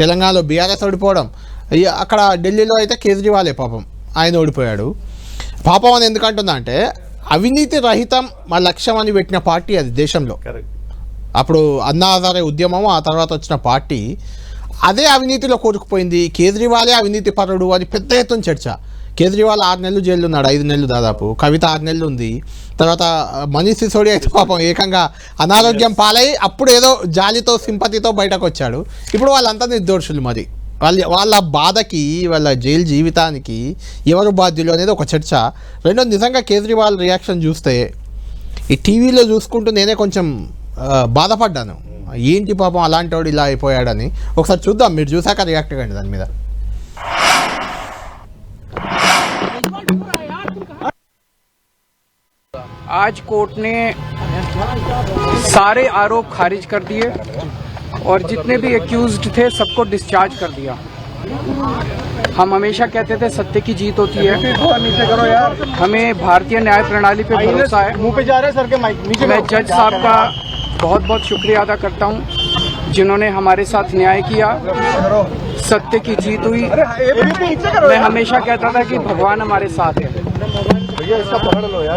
తెలంగాణలో బీఆర్ఎస్ ఓడిపోవడం, అక్కడ ఢిల్లీలో అయితే కేజ్రీవాలే పాపం ఆయన ఓడిపోయాడు. పాపం అని ఎందుకంటుందా అంటే అవినీతి రహితం మా లక్ష్యం అని పెట్టిన పార్టీ అది దేశంలో. అప్పుడు అన్నా హజారే ఉద్యమం, ఆ తర్వాత వచ్చిన పార్టీ అదే అవినీతిలో కూరుకుపోయింది. కేజ్రీవాలే అవినీతి పరుడు అని పెద్ద ఎత్తున చర్చ. కేజ్రీవాల్ 6 నెలలు జైలు ఉన్నాడు, 5 నెలలు దాదాపు. కవిత 6 నెలలు ఉంది. తర్వాత మనీష్ సిసోడియా అయితే పాపం ఏకంగా అనారోగ్యం పాలై అప్పుడు ఏదో జాలితో సింపతితో బయటకు వచ్చాడు. ఇప్పుడు వాళ్ళంతా నిర్దోషులు. మరి వాళ్ళ బాధకి, వాళ్ళ జైలు జీవితానికి ఎవరు బాధ్యులు అనేది ఒక చర్చ. రెండోది, నిజంగా కేజ్రీవాల్ రియాక్షన్ చూస్తే ఈ టీవీలో చూసుకుంటూ నేనే కొంచెం బాధపడ్డాను. ఏంటి పాపం అలాంటి వాడు ఇలా అయిపోయాడని. ఒకసారి చూద్దాం, మీరు చూసాక రియాక్ట్ అవ్వండి దాని మీద. आज कोर्ट ने सारे आरोप खारिज कर दिए और जितने भी एक्यूज्ड थे सबको डिस्चार्ज कर दिया। हम हमेशा कहते थे सत्य की जीत होती है, हमें भारतीय न्याय प्रणाली पे भरोसा है। मैं जज साहब का बहुत बहुत शुक्रिया अदा करता हूं जिन्होंने हमारे साथ न्याय किया। सत्य की जीत हुई। मैं हमेशा कहता था कि भगवान हमारे साथ है।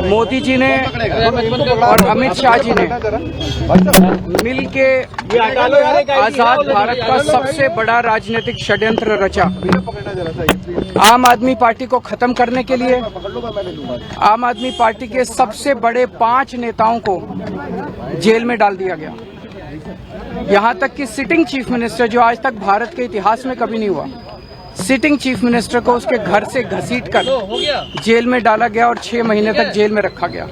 मोदी जी ने और अमित शाह जी ने मिल के आजाद भारत का सबसे बड़ा राजनीतिक षड्यंत्र रचा। आम आदमी पार्टी को खत्म करने के लिए आम आदमी पार्टी के सबसे बड़े 5 नेताओं को जेल में डाल दिया गया। यहाँ तक कि सिटिंग चीफ मिनिस्टर, जो आज तक भारत के इतिहास में कभी नहीं हुआ, सिटिंग चीफ मिनिस्टर को उसके घर से घसीटकर जेल में डाला गया और 6 महीने तक जेल में रखा गया।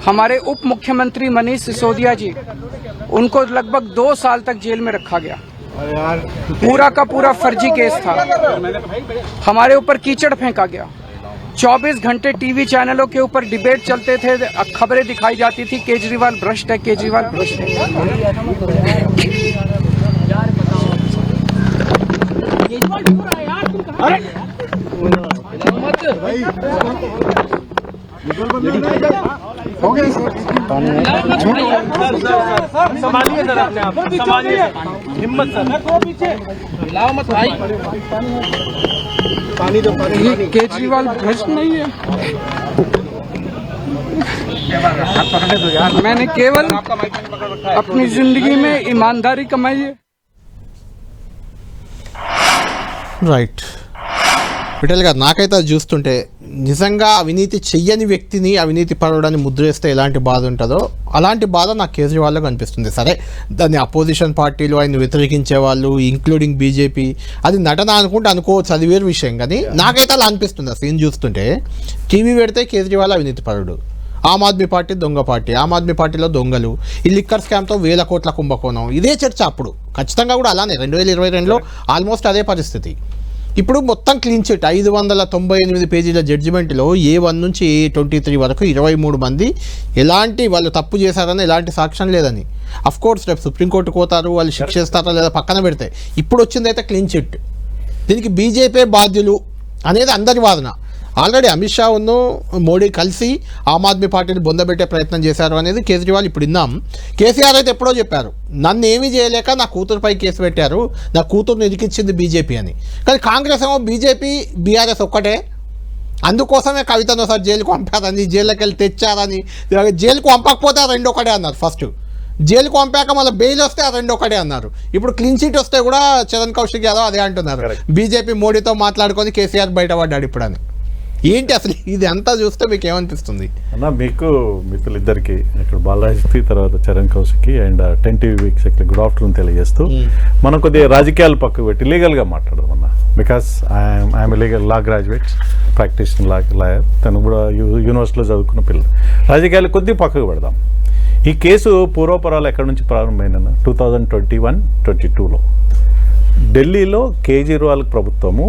हमारे उप मुख्यमंत्री मनीष सिसोदिया जी, उनको लगभग 2 साल तक जेल में रखा गया। पूरा का पूरा फर्जी केस था। हमारे ऊपर कीचड़ फेंका गया। 24 घंटे टीवी चैनलों के ऊपर डिबेट चलते थे, खबरें दिखाई जाती थी केजरीवाल भ्रष्ट है, केजरीवाल भ्रष्ट है। संभालिए सर, अपने आप संभालिए, हिम्मत सर, लाओ मत भाई, पानी दो, पानी। केजरीवाल भ्रष्ट नहीं है। मैंने केवल अपनी जिंदगी में ईमानदारी कमाई है। రైట్ విఠల్ గారు, నాకైతే అది చూస్తుంటే నిజంగా అవినీతి చెయ్యని వ్యక్తిని అవినీతి పరుడని ముద్రేస్తే ఎలాంటి బాధ ఉంటుందో అలాంటి బాధ నాకు కేజ్రీవాల్లో కనిపిస్తుంది. సరే, దాన్ని అపోజిషన్ పార్టీలు ఆయన వ్యతిరేకించే వాళ్ళు ఇంక్లూడింగ్ బీజేపీ అది నటన అనుకుంటే అనుకోవచ్చు, అది వేరు విషయం. కానీ నాకైతే అలా అనిపిస్తుంది ఆ సీన్ చూస్తుంటే. టీవీ పెడితే కేజ్రీవాల్ అవినీతి పరుడు, ఆమ్ ఆద్మీ పార్టీ దొంగ పార్టీ, ఆమ్ ఆద్మీ పార్టీలో దొంగలు, ఈ లిక్కర్ స్కామ్తో 1000 కోట్ల కుంభకోణం, ఇదే చర్చ. అప్పుడు ఖచ్చితంగా కూడా అలానే 2022లో ఆల్మోస్ట్ అదే పరిస్థితి. ఇప్పుడు మొత్తం క్లీన్ చిట్ 598 పేజీల జడ్జిమెంట్లో A1 నుంచి A23 వరకు 23 మంది ఎలాంటి వాళ్ళు తప్పు చేశారని ఎలాంటి సాక్ష్యం లేదని. అఫ్కోర్స్ రేపు సుప్రీంకోర్టుకు పోతారు, వాళ్ళు శిక్షిస్తారా లేదా పక్కన పెడితే, ఇప్పుడు వచ్చిందైతే క్లీన్ చిట్. దీనికి బీజేపీ బాధ్యులు అనేది అందరి వాదన. ఆల్రెడీ అమిత్ షా ఉన్ను మోడీ కలిసి ఆమ్ ఆద్మీ పార్టీని బొందబెట్టే ప్రయత్నం చేశారు అనేది కేజ్రీవాల్ ఇప్పుడు విన్నాం. కేసీఆర్ అయితే ఎప్పుడో చెప్పారు, నన్ను ఏమీ చేయలేక నా కూతురుపై కేసు పెట్టారు, నా కూతురుని ఇరికిచ్చింది బీజేపీ అని. కానీ కాంగ్రెస్ ఏమో బీజేపీ బీఆర్ఎస్ ఒక్కటే, అందుకోసమే కవితను ఒకసారి జైలుకు పంపారని, జైల్లోకి వెళ్ళి తెచ్చారని, జైలుకు పంపకపోతే ఆ 2 ఒకటే అన్నారు. ఫస్ట్ జైలుకు పంపాక మళ్ళీ బెయిల్ వస్తే ఆ 2 ఒకటే అన్నారు. ఇప్పుడు క్లీన్ చిట్ వస్తే కూడా చరణ్ కౌశిక్ యాదవ్ అదే అంటున్నారు, బీజేపీ మోడీతో మాట్లాడుకొని కేసీఆర్ బయటపడ్డాడు ఇప్పుడు అని. ఏంటి అసలు ఇది అంతా చూస్తే మీకు ఏమనిపిస్తుంది అన్న? మీకు మిత్రులిద్దరికి ఇక్కడ బాలరాజ్కి తర్వాత చరణ్ కౌశిక్కి అండ్ 10 TV వీక్షకులకి గుడ్ ఆఫ్టర్నూన్ తెలియజేస్తూ మనం కొద్దిగా రాజకీయాలు పక్కకు పెట్టి లీగల్గా మాట్లాడదాం అన్న. Because I'm legal law graduates, practitioner lawyer, తను కూడా యూనివర్సిటీలో చదువుకున్న పిల్లలు. రాజకీయాలు కొద్దిగా పక్కకు పెడదాం. ఈ కేసు పూర్వపరాలు ఎక్కడి నుంచి ప్రారంభమైందన్న? 2021-22లో ఢిల్లీలో కేజ్రీవాల్ ప్రభుత్వము,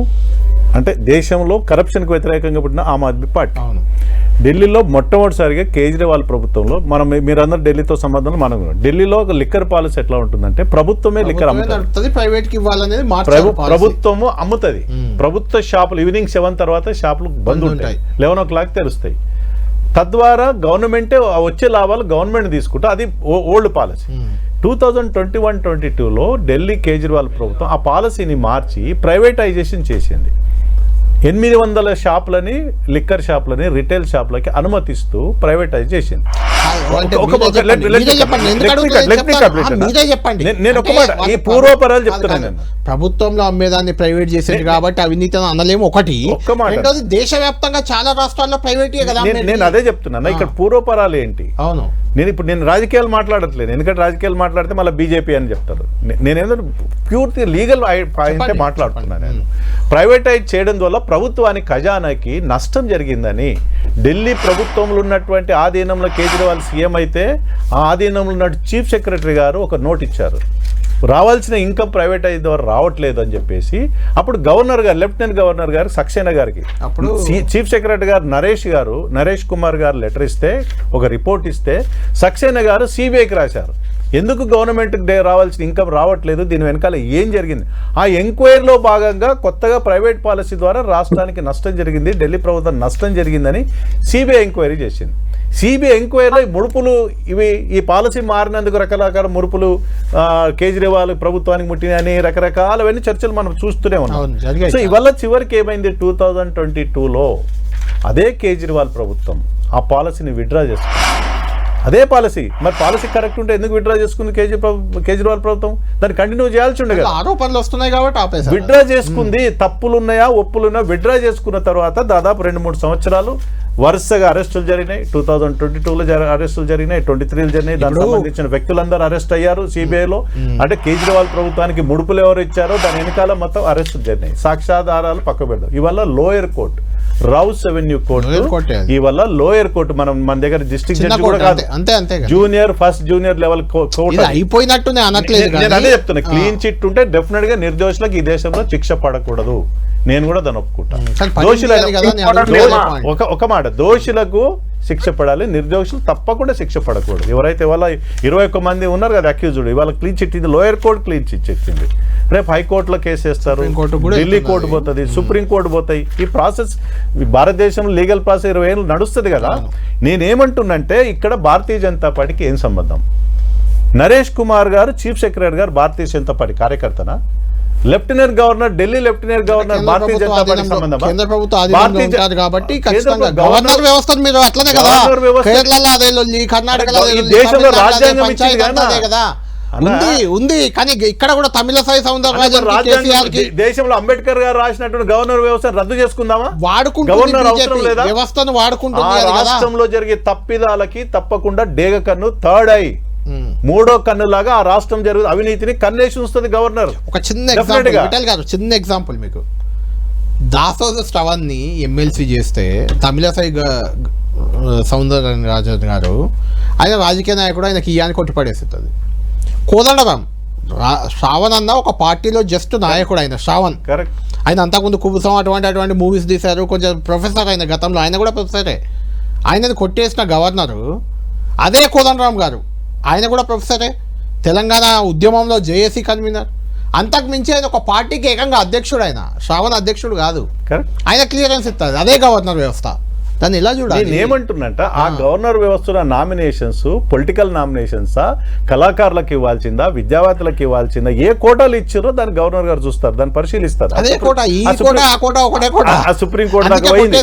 అంటే దేశంలో కరప్షన్కి వ్యతిరేకంగా పుట్టిన ఆమ్ ఆద్మీ పార్టీ ఢిల్లీలో మొట్టమొదటిసారిగా కేజ్రీవాల్ ప్రభుత్వంలో, మీరందరూ ఢిల్లీతో సంబంధం, మనం ఢిల్లీలో ఒక లిక్కర్ పాలసీ ఎట్లా ఉంటుందంటే ప్రభుత్వమే లిక్కర్ అమ్ముతుంది, ప్రభుత్వము అమ్ముతుంది. ప్రభుత్వ షాపులు ఈవినింగ్ 7 తర్వాత షాపులు బంద్ ఉంటాయి, 11 o'clock తెరుస్తాయి. తద్వారా గవర్నమెంటే వచ్చే లాభాలు గవర్నమెంట్ తీసుకుంటా, అది ఓల్డ్ పాలసీ. 2021-22లో ఢిల్లీ కేజ్రీవాల్ ప్రభుత్వం ఆ పాలసీని మార్చి ప్రైవేటైజేషన్ చేసింది. 800 షాపులని, లిక్కర్ షాపులని, రిటైల్ షాపులకి అనుమతిస్తూ ప్రైవేటైజ్ చేసింది. నేను ఒక మాట, ఈ పూర్వపరాలు చెప్తున్నాను. ప్రభుత్వంలో అమ్మేదాన్ని ప్రైవేట్ చేసేది కాబట్టి అవినీతి అనలేము. ఒకటి, రెండోది దేశవ్యాప్తంగా చాలా రాష్ట్రాల్లో ప్రైవేటే కదా. నేను అదే చెప్తున్నాను, ఇక్కడ పూర్వపరాలు ఏంటి? అవును, నేను రాజకీయాలు మాట్లాడట్లేదు, ఎందుకంటే రాజకీయాలు మాట్లాడితే మళ్ళీ బీజేపీ అని చెప్తారు. నేనేదో ప్యూర్గా లీగల్ పాయింటే మాట్లాడుతున్నాను. నేను ప్రైవేటైజ్ చేయడం వల్ల ప్రభుత్వానికి, ఖజానాకి నష్టం జరిగిందని ఢిల్లీ ప్రభుత్వంలో ఉన్నటువంటి ఆధీనంలో కేజ్రీవాల్ సీఎం అయితే ఆ ఆధీనంలో ఉన్న చీఫ్ సెక్రటరీ గారు ఒక నోట్ ఇచ్చారు, రావాల్సిన ఇన్కమ్ ప్రైవేటైజ్ ద్వారా రావట్లేదు అని చెప్పేసి. అప్పుడు గవర్నర్ గారు, లెఫ్టినెంట్ గవర్నర్ గారు సక్సేనా గారికి, అప్పుడు చీఫ్ సెక్రటరీ గారు నరేష్ కుమార్ గారు లెటర్ ఇస్తే, ఒక రిపోర్ట్ ఇస్తే సక్సేనా గారు సిబిఐకి రాశారు, ఎందుకు గవర్నమెంట్కి రావాల్సిన ఇన్కమ్ రావట్లేదు, దీని వెనకాల ఏం జరిగింది. ఆ ఎంక్వైరీలో భాగంగా కొత్తగా ప్రైవేట్ పాలసీ ద్వారా రాష్ట్రానికి నష్టం జరిగింది, ఢిల్లీ ప్రభుత్వం నష్టం జరిగిందని సిబిఐ ఎంక్వైరీ చేసింది. సిబిఐ ఎంక్వైరీలో ముడుపులు ఈ పాలసీ మారినందుకు రకరకాల ముడుపులు కేజ్రీవాల్ ప్రభుత్వానికి ముట్టినని రకరకాలవన్నీ చర్చలు మనం చూస్తూనే అవును, ఉన్నాం. జరిగాయి. సో ఇవాళ చివరికి ఏమైంది 2022లో అదే కేజ్రీవాల్ ప్రభుత్వం ఆ పాలసీని విత్డ్రా చేసుకుంది. అదే పాలసీ, మరి పాలసీ కరెక్ట్ ఉంటే ఎందుకు విత్డ్రా చేసుకుంది కేజ్రీవాల్ ప్రభుత్వం? దాన్ని కంటిన్యూ చేయాల్సి ఉండే కదా. ఆరోపణలు వస్తున్నాయి కాబట్టి ఆపేసారు. విత్డ్రా చేసుకుంది, తప్పులున్నాయా ఒప్పులున్నా విత్డ్రా చేసుకున్న తర్వాత దాదాపు 2-3 సంవత్సరాలు వరుసగా అరెస్టులు జరిగినాయి. 2022లో అరెస్టులు జరిగినాయి, 23లో జరిగినాయి. దానికి సంబంధించిన వ్యక్తులందరూ అరెస్ట్ అయ్యారు సిబిఐలో. అంటే కేజ్రీవాల్ ప్రభుత్వానికి ముడుపులు ఎవరు ఇచ్చారో దాని వెనకాల మొత్తం అరెస్టులు జరిగినాయి. సాక్ష్యాధారాలు పక్క పెడదాం. ఇవాళ lower court, Rouse avenue court, ఇవాళ లోయర్ కోర్టు, మన దగ్గర డిస్ట్రిక్ట్ జడ్జి కూడా కాదు, junior first junior level court అయిపోయినట్టునే అనట్లేదు. నేను అదే చెప్తున్నా, క్లీన్ చిట్ ఉంటే డెఫినెట్ గా నిర్దోషులకు ఈ దేశంలో శిక్ష పడకూడదు. నేను కూడా దాన్ని ఒప్పుకుంటాను. ఒక మాట, దోషులకు శిక్ష పడాలి, నిర్దోషులు తప్పకుండా శిక్ష పడకూడదు. ఎవరైతే ఇవాళ 21 మంది ఉన్నారు కదా అక్యూజ్డ్, ఇవాళ క్లీన్ చిట్ ఇది లోయర్ కోర్టు క్లీన్ చిట్ ఇచ్చింది. రేపు హైకోర్టులో కేసు వేస్తారు, ఢిల్లీ కోర్టు పోతుంది, సుప్రీం కోర్టు పోతాయి. ఈ ప్రాసెస్ భారతదేశంలో లీగల్ ప్రాసెస్ 20 ఏళ్ళు నడుస్తుంది కదా. నేనేమంటున్నంటే ఇక్కడ భారతీయ జనతా పార్టీకి ఏం సంబంధం? నరేష్ కుమార్ గారు chief secretary garu Bharatiya Janata party కార్యకర్తనా? Lieutenant governor, Delhi lieutenant governor Bharatiya Janata party సంబంధం? కేంద్ర ప్రభుత్వం ఆధీనంలో ఉంటారు కాబట్టి ఖచ్చితంగా గవర్నర్ వ్యవస్థను మీరు అట్లనే కదా, కేరళలో అదే లొల్లి, కర్ణాటకలో దేశంలో రాజ్యాంగం ఇచ్చింది కదా ఉంది. కానీ ఇక్కడ కూడా తమిళసై సౌందరరాజన్ దేశంలో అంబేద్కర్ గారు రాసినటువంటి గవర్నర్ వ్యవస్థను రద్దు చేసుకుందామా? వాడుకుంటుంది వ్యవస్థను వాడుకుంటుంది. రాష్ట్రంలో జరిగే తప్పిదాలకి తప్పకుండా డేగ కన్ను థర్డ్ ఐ, మూడో కన్నులాగా ఆ రాష్ట్రం జరిగే అవినీతిని కన్నేసి ఉంచుతుంది గవర్నర్. ఒక చిన్న ఎగ్జాంపుల్ మీకు, దాసోజ శ్రవణ్ని ఎమ్మెల్సీ చేస్తే తమిళసై సౌందరరాజన్ గారు, ఆయన రాజకీయ నాయకుడు, ఆయనకి ఇయాన్ని కొట్టుపడేస్తుంది. కోదండరాం శ్రావణ్ అన్న ఒక పార్టీలో జస్ట్ నాయకుడు, ఆయన శ్రావణ్. ఆయన అంతకుముందు కుబుసం అటువంటి మూవీస్ తీశారు, కొంచెం ప్రొఫెసర్ ఆయన గతంలో, ఆయన కూడా ప్రొఫెసరే. ఆయనది కొట్టేసిన గవర్నరు అదే కోదండరాం గారు, ఆయన కూడా ప్రొఫెసరే, తెలంగాణ ఉద్యమంలో జేఏసీ కన్వీనర్. అంతకు మించి ఆయన ఒక పార్టీకి ఏకంగా అధ్యక్షుడు, ఆయన శ్రావణ్ అధ్యక్షుడు కాదు. ఆయన క్లియరెన్స్ ఇస్తారు, అదే గవర్నర్ వ్యవస్థ. దాన్ని ఎలా చూడాలి? నేను ఏమంటున్నంట, ఆ గవర్నర్ వ్యవస్థలో నామినేషన్స్ పొలిటికల్ నామినేషన్సా, కళాకారులకు ఇవ్వాల్సిందా, విద్యావేత్తలకు ఇవ్వాల్సిందా, ఏ కోటాలు ఇచ్చారో దాన్ని గవర్నర్ గారు చూస్తారు, దాన్ని పరిశీలిస్తారు. సుప్రీం కోర్టు దాకా పోయింది,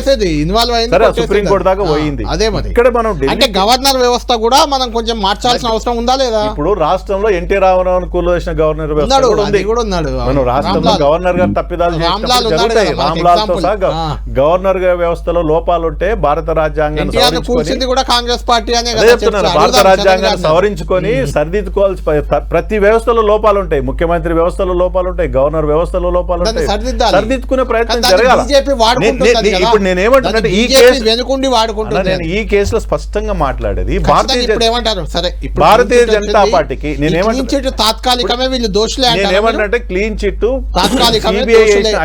సుప్రీం కోర్టు దాకా పోయింది. అదే మరి ఇక్కడ మనం అంటే గవర్నర్ వ్యవస్థ కూడా మనం కొంచెం మార్చాల్సిన అవసరం ఉందా లేదా? ఇప్పుడు రాష్ట్రంలో ఎన్టీ రామారావు కూల చేసిన గవర్నర్ వ్యవస్థ కూడా ఉన్నాడు. మనం రాష్ట్రంలో గవర్నర్ గారు తప్పిదాలు జరుగుతాయి, రామ్లాల్తో సహా గవర్నర్ వ్యవస్థలో లోపాలు ఉంటే భారత రాజ్యాంగాన్ని భారత రాజ్యాంగాన్ని సవరించుకొని సరిదిద్దుకోవాల్సి, ప్రతి వ్యవస్థలో లోపాలు ఉంటాయి, ముఖ్యమంత్రి వ్యవస్థలో లోపాలు ఉంటాయి, గవర్నర్ వ్యవస్థలో లోపాలు ఉంటాయి, సరిదిద్దుకునే ప్రయత్నం జరగాలి. ఇప్పుడు నేనేమంటున్నాను, ఈ కేసులో స్పష్టంగా మాట్లాడేది భారతీయ జనతా పార్టీకి. తాత్కాలికమే వీళ్ళు దోషులే. నేనేమంటే క్లీన్ చిట్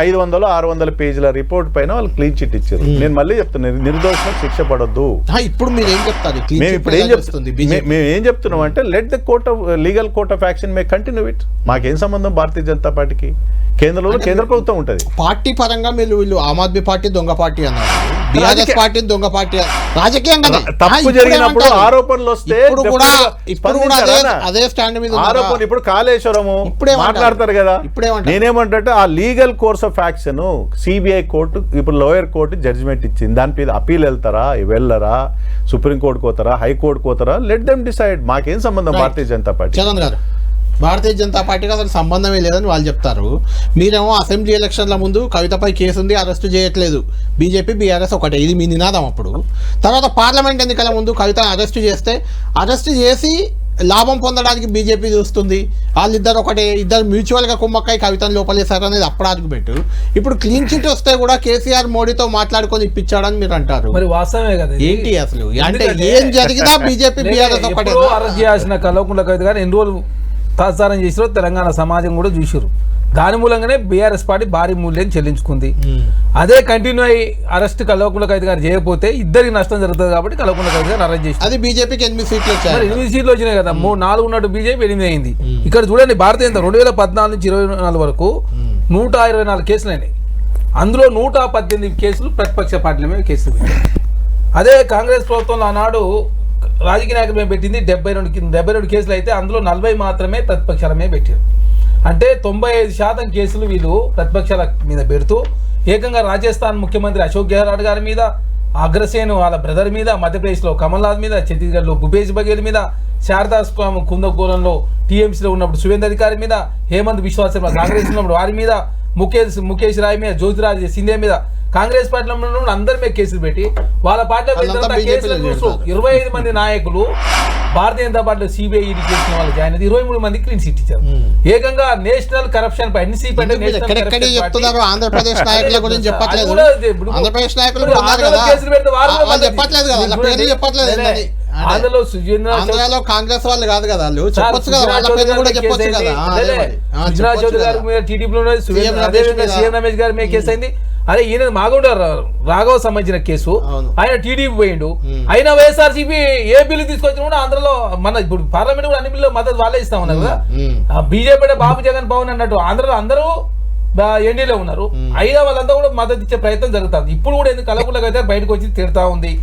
500-600 పేజీల రిపోర్ట్ పైన వాళ్ళు క్లీన్ చిట్ ఇచ్చారు. నేను మళ్ళీ చెప్తున్నాను, నిర్దోషులకు శిక్ష పడొద్దు. ఇప్పుడు మీరు ఏం చెప్తారు? మేము ఏం చెప్తున్నాం అంటే, let the court of legal court of action May continue it. మాకేం సంబంధం భారతీయ జనతా పార్టీకి? కేంద్రంలో కేంద్ర ప్రభుత్వం ఉంటుంది. పార్టీ పరంగా వీళ్ళు ఆమ్ ఆద్మీ పార్టీ దొంగ పార్టీ అన్నారు, బీఆర్ఎస్ పార్టీ దొంగ పార్టీ. రాజకీయంగా తప్పు జరిగినప్పుడు ఆరోపణలు వస్తే అదే స్టాండ్ మీద ఆరోపణ. ఇప్పుడు కాళేశ్వరము మాట్లాడతారు కదా, నేనేమంటే ఆ legal course of action CBI court, ఇప్పుడు లోయర్ కోర్టు జడ్జిమెంట్ ఇచ్చింది, దాని మీద అపీల్ వెళ్తారా, వెళ్ళరా, సుప్రీం కోర్టు పోతారా, హైకోర్టు పోతారా, లెట్ దెమ్ డిసైడ్. మాకేం సంబంధం భారతీయ జనతా పార్టీ? చరణ్ గారు, భారతీయ జనతా పార్టీకి అసలు సంబంధమే లేదని వాళ్ళు చెప్తారు. మీరేమో అసెంబ్లీ ఎలక్షన్ల ముందు కవితపై కేసు ఉంది, అరెస్టు చేయట్లేదు, బీజేపీ బీఆర్ఎస్ ఒకటే, ఇది మీ నినాదం. అప్పుడు తర్వాత పార్లమెంట్ ఎన్నికల ముందు కవితను అరెస్టు చేస్తే, అరెస్టు చేసి లాభం పొందడానికి బీజేపీ చూస్తుంది, వాళ్ళిద్దరు ఒకటే, ఇద్దరు మ్యూచువల్గా కుమ్మక్కై కవితను లోపలేశారు అనేది అప్పుడు ఆర్గ్యుమెంట్. ఇప్పుడు క్లీన్ చిట్ వస్తే కూడా కేసీఆర్ మోడీతో మాట్లాడుకొని ఇప్పించాడని మీరు అంటారు. మరి వాస్తవమే కదా ఏంటి అసలు? అంటే ఏం జరిగినా బీజేపీ బీఆర్ఎస్ ఒకటే. అరెస్ట్ చేయాల్సిన కల్వకుంట్ల కవిత గారు ఎన్ని రోజులు తాత్సారం చేసిరో తెలంగాణ సమాజం కూడా చూసారు. దాని మూలంగానే బీఆర్ఎస్ పార్టీ భారీ మూల్యం చెల్లించుకుంది. అదే కంటిన్యూ అయ్యి అరెస్ట్ కల్వకుంట్ల కవిత గారు చేయకపోతే ఇద్దరికి నష్టం జరుగుతుంది కాబట్టి కల్వకుంట్ల కవిత గారు అరెస్ట్ చేసి, అది బీజేపీకి 8 సీట్లు వచ్చాయి. 8 సీట్లు వచ్చినాయి కదా, 4 ఉన్నట్టు బీజేపీ 8 అయింది. ఇక్కడ చూడండి, భారతీయ జనతా 2014 నుంచి 2024 వరకు 124 కేసులు అయినాయి. అందులో 118 కేసులు ప్రతిపక్ష పార్టీల మీద కేసులు. అదే కాంగ్రెస్ ప్రభుత్వంలో ఆనాడు రాజకీయ నాయకులు మేము పెట్టింది 72 కేసులు అయితే అందులో 40 మాత్రమే ప్రతిపక్షాలమే పెట్టారు. అంటే 95% కేసులు వీళ్ళు ప్రతిపక్షాల మీద పెడుతూ ఏకంగా రాజస్థాన్ ముఖ్యమంత్రి అశోక్ గెహ్లాట్ గారి మీద, అగ్రసేన్ వాళ్ళ బ్రదర్ మీద, మధ్యప్రదేశ్లో కమల్నాథ్ మీద, ఛత్తీస్గఢ్లో భూపేష్ బఘేల్ మీద, శారదాస్ కుందకోలంలో టీఎంసీలో ఉన్నప్పుడు సువేంద్ర అధికారి మీద, హేమంత్ బిశ్వా శర్మ కాంగ్రెస్ ఉన్నప్పుడు వారి మీద, ముఖేష్ రాయ్ మీద, జ్యోతిరాజ్ సింధియా మీద, కాంగ్రెస్ పార్టీలో ఉన్న అందరి మీద కేసులు పెట్టి వాళ్ళ పార్టీలో కేసులు చూస్తూ 25 మంది నాయకులు భారతీయ జనతా పార్టీలో సిబిఐ ఈడీ చేసిన వాళ్ళు జాయిన్ అయితే 23 మంది క్లీన్ చిట్ ఇచ్చారు. ఏకంగా నేషనల్ కరప్షన్ పై ఎన్సీపీ అంటే ఆంధ్రప్రదేశ్ నాయకుల గురించి చెప్పట్లేదు. ఆంధ్రప్రదేశ్ నాయకులు కేసులు పెడితే వారు చెప్పట్లేదు కదా, చెప్పట్లేదు. ఆంధ్రాలో కాంగ్రెస్ వాళ్ళు కాదు కదా, వాళ్ళు చెప్పొచ్చు కదా, వాళ్ళ పేరు కూడా చెప్పొచ్చు కదా. విజయనాథ్ చౌదరి గారి మీద టీడీపీలో సీఎం రమేష్ గారి మీద కేసు అయింది. అరే ఈయన మాగుండ రాఘవ్ సంబంధించిన కేసు, ఆయన టీడీపీ పోయిండు. అయినా వైఎస్ఆర్సీపీ ఏ బిల్లు తీసుకొచ్చినా కూడా ఆంధ్రలో మన ఇప్పుడు పార్లమెంట్ కూడా అన్ని బిల్లు మద్దతు వాళ్ళే ఇస్తా ఉన్నారు కదా. బీజేపీ బాబు జగన్ పవన్ అన్నట్టు ఆంధ్రలో అందరూ ఎన్డీలో ఉన్నారు. అయినా వాళ్ళంతా కూడా మద్దతు ఇచ్చే ప్రయత్నం జరుగుతుంది. ఇప్పుడు కూడా ఎందుకు కలకులకు అయితే బయటకు వచ్చి తిడతా ఉంది.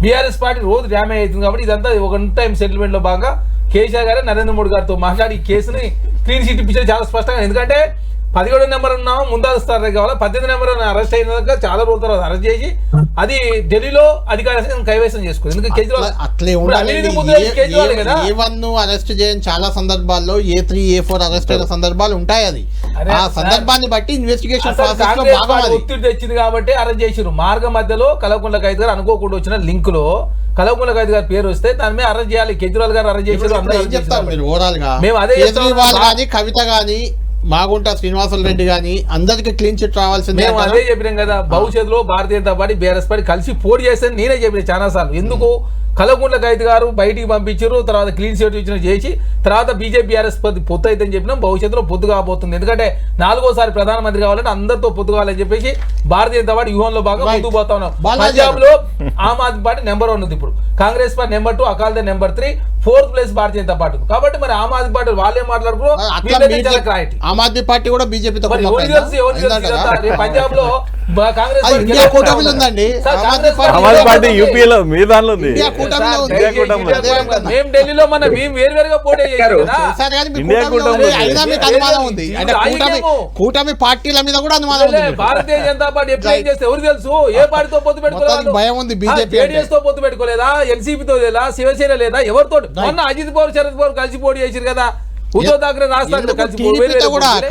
బీఆర్ఎస్ పార్టీ రోజు డ్యామేజ్ అవుతుంది. కాబట్టి ఇదంతా ఒక టైం సెటిల్మెంట్ లో భాగంగా కేసీఆర్ గారు నరేంద్ర మోడీ గారితో మాట్లాడి ఈ కేసుని క్లీన్ చిట్ ఇప్పించారు చాలా స్పష్టంగా. ఎందుకంటే 17 నెంబర్ ఉన్నాము ముందస్తున్నారు కావాలి, 18 నెంబర్ అరెస్ట్ అయినాక చాలా రోజుల తర్వాత అరెస్ట్ చేసి అది ఢిల్లీలో అధికారం కైవసం చేసుకో. ఎందుకంటే కేజ్రీవాల్ అట్లే అరెస్ట్ చేయని చాలా సందర్భాల్లో A3 A4 అరెస్ట్ అయిన సందర్భాలు ఉంటాయి. అది ఆ సందర్భాన్ని బట్టి ఇన్వెస్టిగేషన్ ఒత్తిడి తెచ్చింది కాబట్టి అరెస్ట్ చేసిరు. మార్గ మధ్యలో కల్వకుంట్ల ఖైదీ గారు అనుకోకుండా వచ్చిన లింక్ లో కల్వకుంట్ల ఖైదీ గారి పేరు వస్తే దాని మీద అరెస్ట్ చేయాలి. కేజ్రీవాల్ గారు అరెస్ట్ చేసారు. చెప్తారు మీరు ఓవరాల్ గా. మేము అదే కేజ్రీవాల్ గానీ, కవిత గానీ, మాగుంట శ్రీనివాసులు రెడ్డి గానీ అందరికి క్లీన్ చిట్ రావాల్సిందే. మేము అదే చెప్పినాం కదా, భవిష్యత్తులో భారతీయ జనతా పార్టీ బీఆర్ఎస్ పార్టీ కలిసి పోటీ చేస్తే నేనే చెప్పిన చాలా సార్లు. ఎందుకు కల్వకుంట్ల ఖైదీ గారు బయటికి పంపించారు, తర్వాత క్లీన్ చిట్ ఇచ్చిన చేసి తర్వాత బీజేపీ బీఆర్ఎస్ పొత్తు అయితే చెప్పినాం. భవిష్యత్తులో పొత్తు కాబోతుంది. ఎందుకంటే 4వసారి ప్రధానమంత్రి కావాలంటే అందరితో పొత్తు కావాలని చెప్పేసి భారతీయ జనతా పార్టీ వ్యూహంలో భాగంగా ముందుకు పోతా ఉన్నాం. పంజాబ్ లో ఆమ్ ఆద్మీ పార్టీ నెంబర్ 1 ఉంది, ఇప్పుడు Congress party number 2, Akali Dal number 3, 4th place Bharatiya Janata party. కాబట్టి మరి ఆమ్ ఆద్మీ పార్టీ వాళ్ళే మాట్లాడుకున్నారు. ఆమ్ ఆద్మీ పార్టీ కూడా బీజేపీతో పంజాబ్ లో కాంగ్రెస్ పార్టీ యూపీలో మీ దానిలో ఉంది. మేము ఢిల్లీలో మేము వేరువేరుగా పోటీ కూటమి పార్టీల మీద కూడా అనుమానం ఉంది. భారతీయ జనతా పార్టీ ఎప్పుడు చేస్తే ఎవరు తెలుసు? ఏ పార్టీతో పొత్తు పెట్టుకోలేదు? భయం ఉంది. బీజేపీ జేడీఎస్ తో పొత్తు పెట్టుకోలేదా? ఎన్సీపీతో లేదా? శివసేన లేదా? ఎవరితో? మొన్న అజిత్ పవార్, శరద్ పవార్ కలిసి పోటీ చేశారు కదా. ఉద్ధవ్ ఠాక్రే రాష్ట్రాలు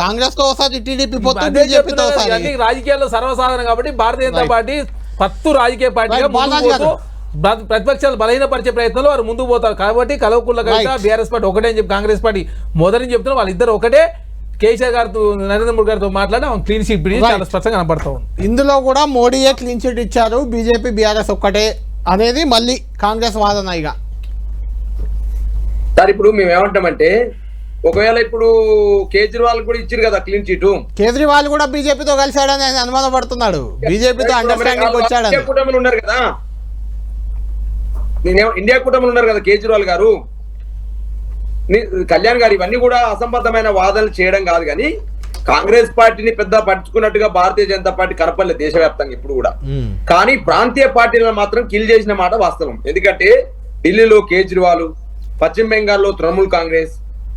కాంగ్రెస్ తో ఒకసారి టీడీపీ పొత్తు, బీజేపీతో ఒకసారి. రాజకీయాల్లో సర్వసాధారణం కాబట్టి భారతీయ జనతా పార్టీ పత్తు రాజకీయ పార్టీగా ప్రతిపక్షాలు బలహీనపరిచే ప్రయత్నంలో వారు ముందుకు పోతారు. కాబట్టి కల్వకుంట్ల ఖైదీ బీఆర్ఎస్ పార్టీ ఒకటే అని చెప్పి కాంగ్రెస్ పార్టీ మొదటి చెప్తున్నారు. వాళ్ళిద్దరు ఒకటే. కేసీఆర్ గారితో నరేంద్ర మోడీ గారితో మాట్లాడి క్లీన్ చిట్ చాలా స్పష్టంగా కనపడతా ఉంది. ఇందులో కూడా మోడీయే క్లీన్ చిట్ ఇచ్చారు, బీజేపీ బీఆర్ఎస్ ఒక్కటే అనేది మళ్ళీ కాంగ్రెస్ వాదన. ఇక సార్ ఇప్పుడు మేము ఏమంటామంటే, ఒకవేళ ఇప్పుడు కేజ్రీవాల్ కూడా ఇచ్చారు కదా క్లీన్ చిట్, కేజ్రీవాల్ కూడా బీజేపీతో కలిసాడని ఆయన అనుమానం పడుతున్నాడు. బీజేపీతో అండర్స్టాండింగ్ వచ్చాడు. కూటమిలు ఉన్నారు కదా, ఇండియా కూటమిలు ఉన్నారు కదా కేజ్రీవాల్ గారు, కళ్యాణ్ గారు, ఇవన్నీ కూడా అసంబద్ధమైన వాదనలు చేయడం కాదు. కానీ కాంగ్రెస్ పార్టీని పెద్ద పట్టించుకున్నట్టుగా భారతీయ జనతా పార్టీ కనపడలేదు దేశవ్యాప్తంగా ఇప్పుడు కూడా. కానీ ప్రాంతీయ పార్టీలను మాత్రం కిల్ చేసిన మాట వాస్తవం. ఎందుకంటే ఢిల్లీలో కేజ్రీవాల్, పశ్చిమ బెంగాల్లో తృణమూల్ కాంగ్రెస్,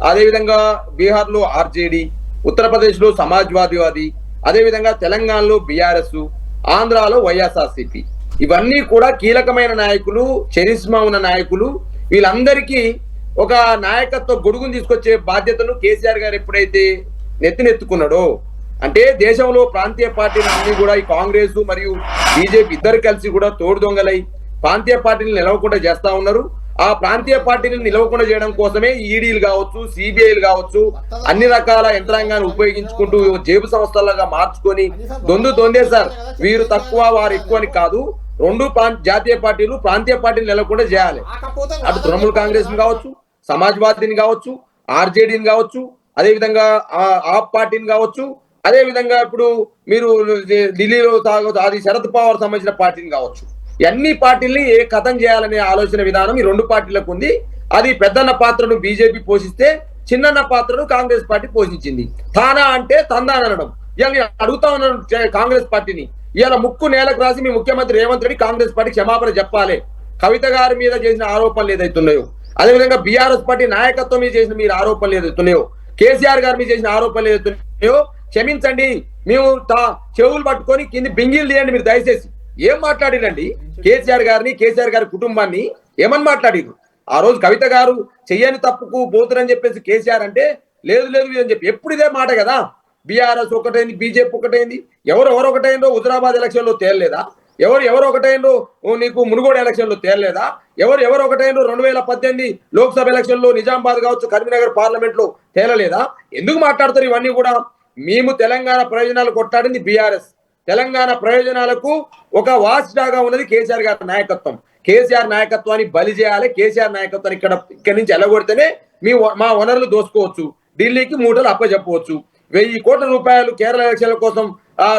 అదేవిధంగా బీహార్లో ఆర్జేడీ, ఉత్తరప్రదేశ్ లో సమాజ్వాదీ, అదేవిధంగా తెలంగాణలో బీఆర్ఎస్, ఆంధ్రాలో వైఎస్ఆర్సీపీ, ఇవన్నీ కూడా కీలకమైన నాయకులు, చరిస్మా ఉన్న నాయకులు. వీళ్ళందరికీ ఒక నాయకత్వ గొడుగును తీసుకొచ్చే బాధ్యతను కేసీఆర్ గారు ఎప్పుడైతే నెత్తినెత్తుకున్నాడో, అంటే దేశంలో ప్రాంతీయ పార్టీలన్నీ కూడా ఈ కాంగ్రెస్ మరియు బీజేపీ ఇద్దరు కలిసి కూడా తోడు దొంగలై ప్రాంతీయ పార్టీలు నిలవకుండా చేస్తా ఉన్నారు. ఆ ప్రాంతీయ పార్టీలను నిలవకుండా చేయడం కోసమే ఈడీలు కావచ్చు, సిబిఐలు కావచ్చు, అన్ని రకాల యంత్రాంగాన్ని ఉపయోగించుకుంటూ జేబు సంస్థలుగా మార్చుకొని దొందే సార్. వీరు తక్కువ వారు ఎక్కువ అని కాదు, రెండు జాతీయ పార్టీలు ప్రాంతీయ పార్టీలు నిలవకుండా చేయాలి. అటు తృణమూల్ కాంగ్రెస్ కావచ్చు, సమాజ్వాదీని కావచ్చు, ఆర్జేడీని కావచ్చు, అదేవిధంగా ఆప్ పార్టీని కావచ్చు, అదేవిధంగా ఇప్పుడు మీరు ఢిల్లీలో అది శరద్ పవార్ సంబంధించిన పార్టీని కావచ్చు, అన్ని పార్టీల్ని ఏ కథం చేయాలనే ఆలోచన విధానం ఈ రెండు పార్టీలకు ఉంది. అది పెద్దన్న పాత్రను బీజేపీ పోషిస్తే చిన్నన్న పాత్రను కాంగ్రెస్ పార్టీ పోషించింది. తానా అంటే తందాన అనడం. ఇవాళ అడుగుతా ఉన్నాను కాంగ్రెస్ పార్టీని, ఇవాళ ముక్కు నేలకు రాసి మీ ముఖ్యమంత్రి రేవంత్ రెడ్డి కాంగ్రెస్ పార్టీ క్షమాపణ చెప్పాలి. కవిత గారి మీద చేసిన ఆరోపణలు ఏదైతున్నాయో, అదేవిధంగా బీఆర్ఎస్ పార్టీ నాయకత్వం మీద చేసిన మీరు ఆరోపణలు ఏదైతున్నాయో, కేసీఆర్ గారి మీద చేసిన ఆరోపణలు ఏదైతున్నాయో క్షమించండి. మేము చెవులు పట్టుకొని కింది బింగిలు తీయండి. మీరు దయచేసి ఏం మాట్లాడినండి కేసీఆర్ గారిని, కేసీఆర్ గారి కుటుంబాన్ని ఏమని మాట్లాడిరు? ఆ రోజు కవిత గారు చెయ్యని తప్పుకు పోతురని చెప్పేసి కేసీఆర్ అంటే లేదు అని చెప్పి ఎప్పుడు ఇదే మాట కదా. బీఆర్ఎస్ ఒకటైంది, బీజేపీ ఒకటైంది, ఎవరు ఒకటైందో హుజరాబాద్ ఎలక్షన్ లో తేలలేదా? ఎవరు ఒకటైందో నీకు మునుగోడు ఎలక్షన్ లో తేలలేదా? ఎవరు ఒకటైందో 2018 లోక్సభ ఎలక్షన్ లో నిజామాబాద్ కావచ్చు, కరీంనగర్ పార్లమెంట్ లో తేలలేదా? ఎందుకు మాట్లాడతారు ఇవన్నీ కూడా? మేము తెలంగాణ ప్రయోజనాలు కొట్టాడింది బీఆర్ఎస్. తెలంగాణ ప్రయోజనాలకు ఒక వాచ్ డాగా ఉన్నది కేసీఆర్ గారి నాయకత్వం. కేసీఆర్ నాయకత్వాన్ని బలి చేయాలి. కేసీఆర్ నాయకత్వాన్ని ఇక్కడి నుంచి ఎల్లగొడితేనే మా వనరులు దోసుకోవచ్చు, ఢిల్లీకి మూటలు అప్పచెప్పవచ్చు. 1000 కోట్ల రూపాయలు కేరళ ఎలక్షన్ల కోసం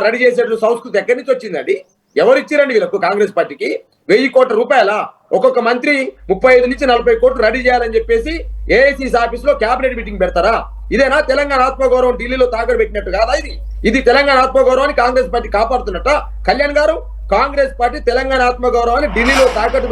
రెడీ చేసేటువంటి సంస్కృతి ఎక్కడి నుంచి వచ్చిందండి? ఎవరు ఇచ్చిరండి వీళ్ళకు? కాంగ్రెస్ పార్టీకి 1000 కోట్ల రూపాయల ఒక్కొక్క మంత్రి 35 నుంచి 40 కోట్లు రెడీ చేయాలని చెప్పేసి ఏఐసీసీ ఆఫీస్ లో క్యాబినెట్ మీటింగ్ పెడతారా? ఇదేనా తెలంగాణ ఆత్మగౌరవం ఢిల్లీలో తాకట్టు పెట్టినట్టు కాదా? ఇది తెలంగాణ ఆత్మగౌరవాన్ని కాంగ్రెస్ పార్టీ కాపాడుతున్నట్ట? కళ్యాణ్ గారు, కాంగ్రెస్ పార్టీ తెలంగాణ ఆత్మగౌరవాన్ని ఢిల్లీలో తాకట్టు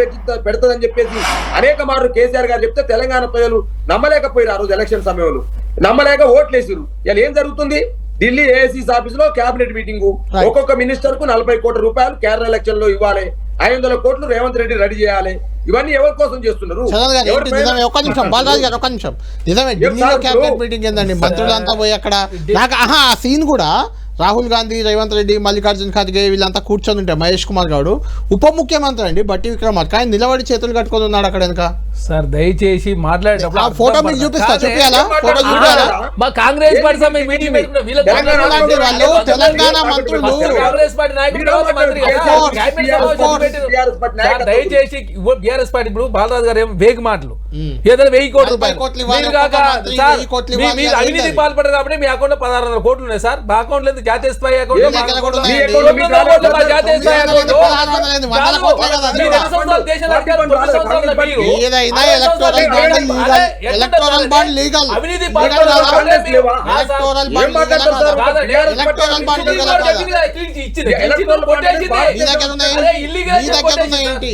పెడుతుందని చెప్పేసి అనేక మార్లు కేసీఆర్ గారు చెప్తే తెలంగాణ ప్రజలు నమ్మలేకపోయారు. ఆ రోజు ఎలక్షన్ సమయంలో నమ్మలేక ఓట్లేసారు. ఇలా ఏం జరుగుతుంది? ఢిల్లీ ఏఐసీసీ ఆఫీస్ లో క్యాబినెట్ మీటింగ్, ఒక్కొక్క మినిస్టర్ కు 40 కోట్ల రూపాయలు కేరళ ఎలక్షన్ లో ఇవ్వాలి, 500 కోట్లు రేవంత్ రెడ్డి రెడీ చేయాలి. ఇవన్నీ ఎవరి కోసం చేస్తున్నారు? ఒక్క నిమిషం బాలరాజు గారు, ఒక్క నిమిషం. నిజమే, ఢిల్లీలో క్యాబినెట్ మీటింగ్ ఏందండి? మంత్రులంతా పోయి అక్కడ ఆ సీన్ కూడా రాహుల్ గాంధీ, రేవంత్ రెడ్డి, మల్లికార్జున ఖార్గే వీళ్ళంతా కూర్చొని ఉంటాయి. మహేష్ కుమార్ గౌడ్ ఉప ముఖ్యమంత్రి అండి, బట్టి విక్రమార్క, ఆయన నిలబడి చేతులు కట్టుకొని ఉన్నాడు అక్కడ వెనక. సార్ దయచేసి మాట్లాడేటప్పుడు ఫోటో మీకు చూపిస్తా, చూపియాలా? ఫోటో చూపియాలా? మా కాంగ్రెస్ పార్టీ సమయం మీటింగ్ పెట్టుకున్న వీళ్ళ వాళ్ళు తెలంగాణ మంత్రులు, కాంగ్రెస్ పార్టీ నాయకులు మంత్రి దయచేసి బీఆర్ఎస్ పార్టీ ఇప్పుడు బాలరాజు గారు ఏమో వేగ మాటలు ఏదైనా 1000 కోట్ల రూపాయలు అవినీతి పాల్పడరు కాబట్టి మీ అకౌంట్ లో 1600 కోట్లు ఉన్నాయి సార్. మా అకౌంట్ లేదు, జాతీయ స్థాయి అకౌంట్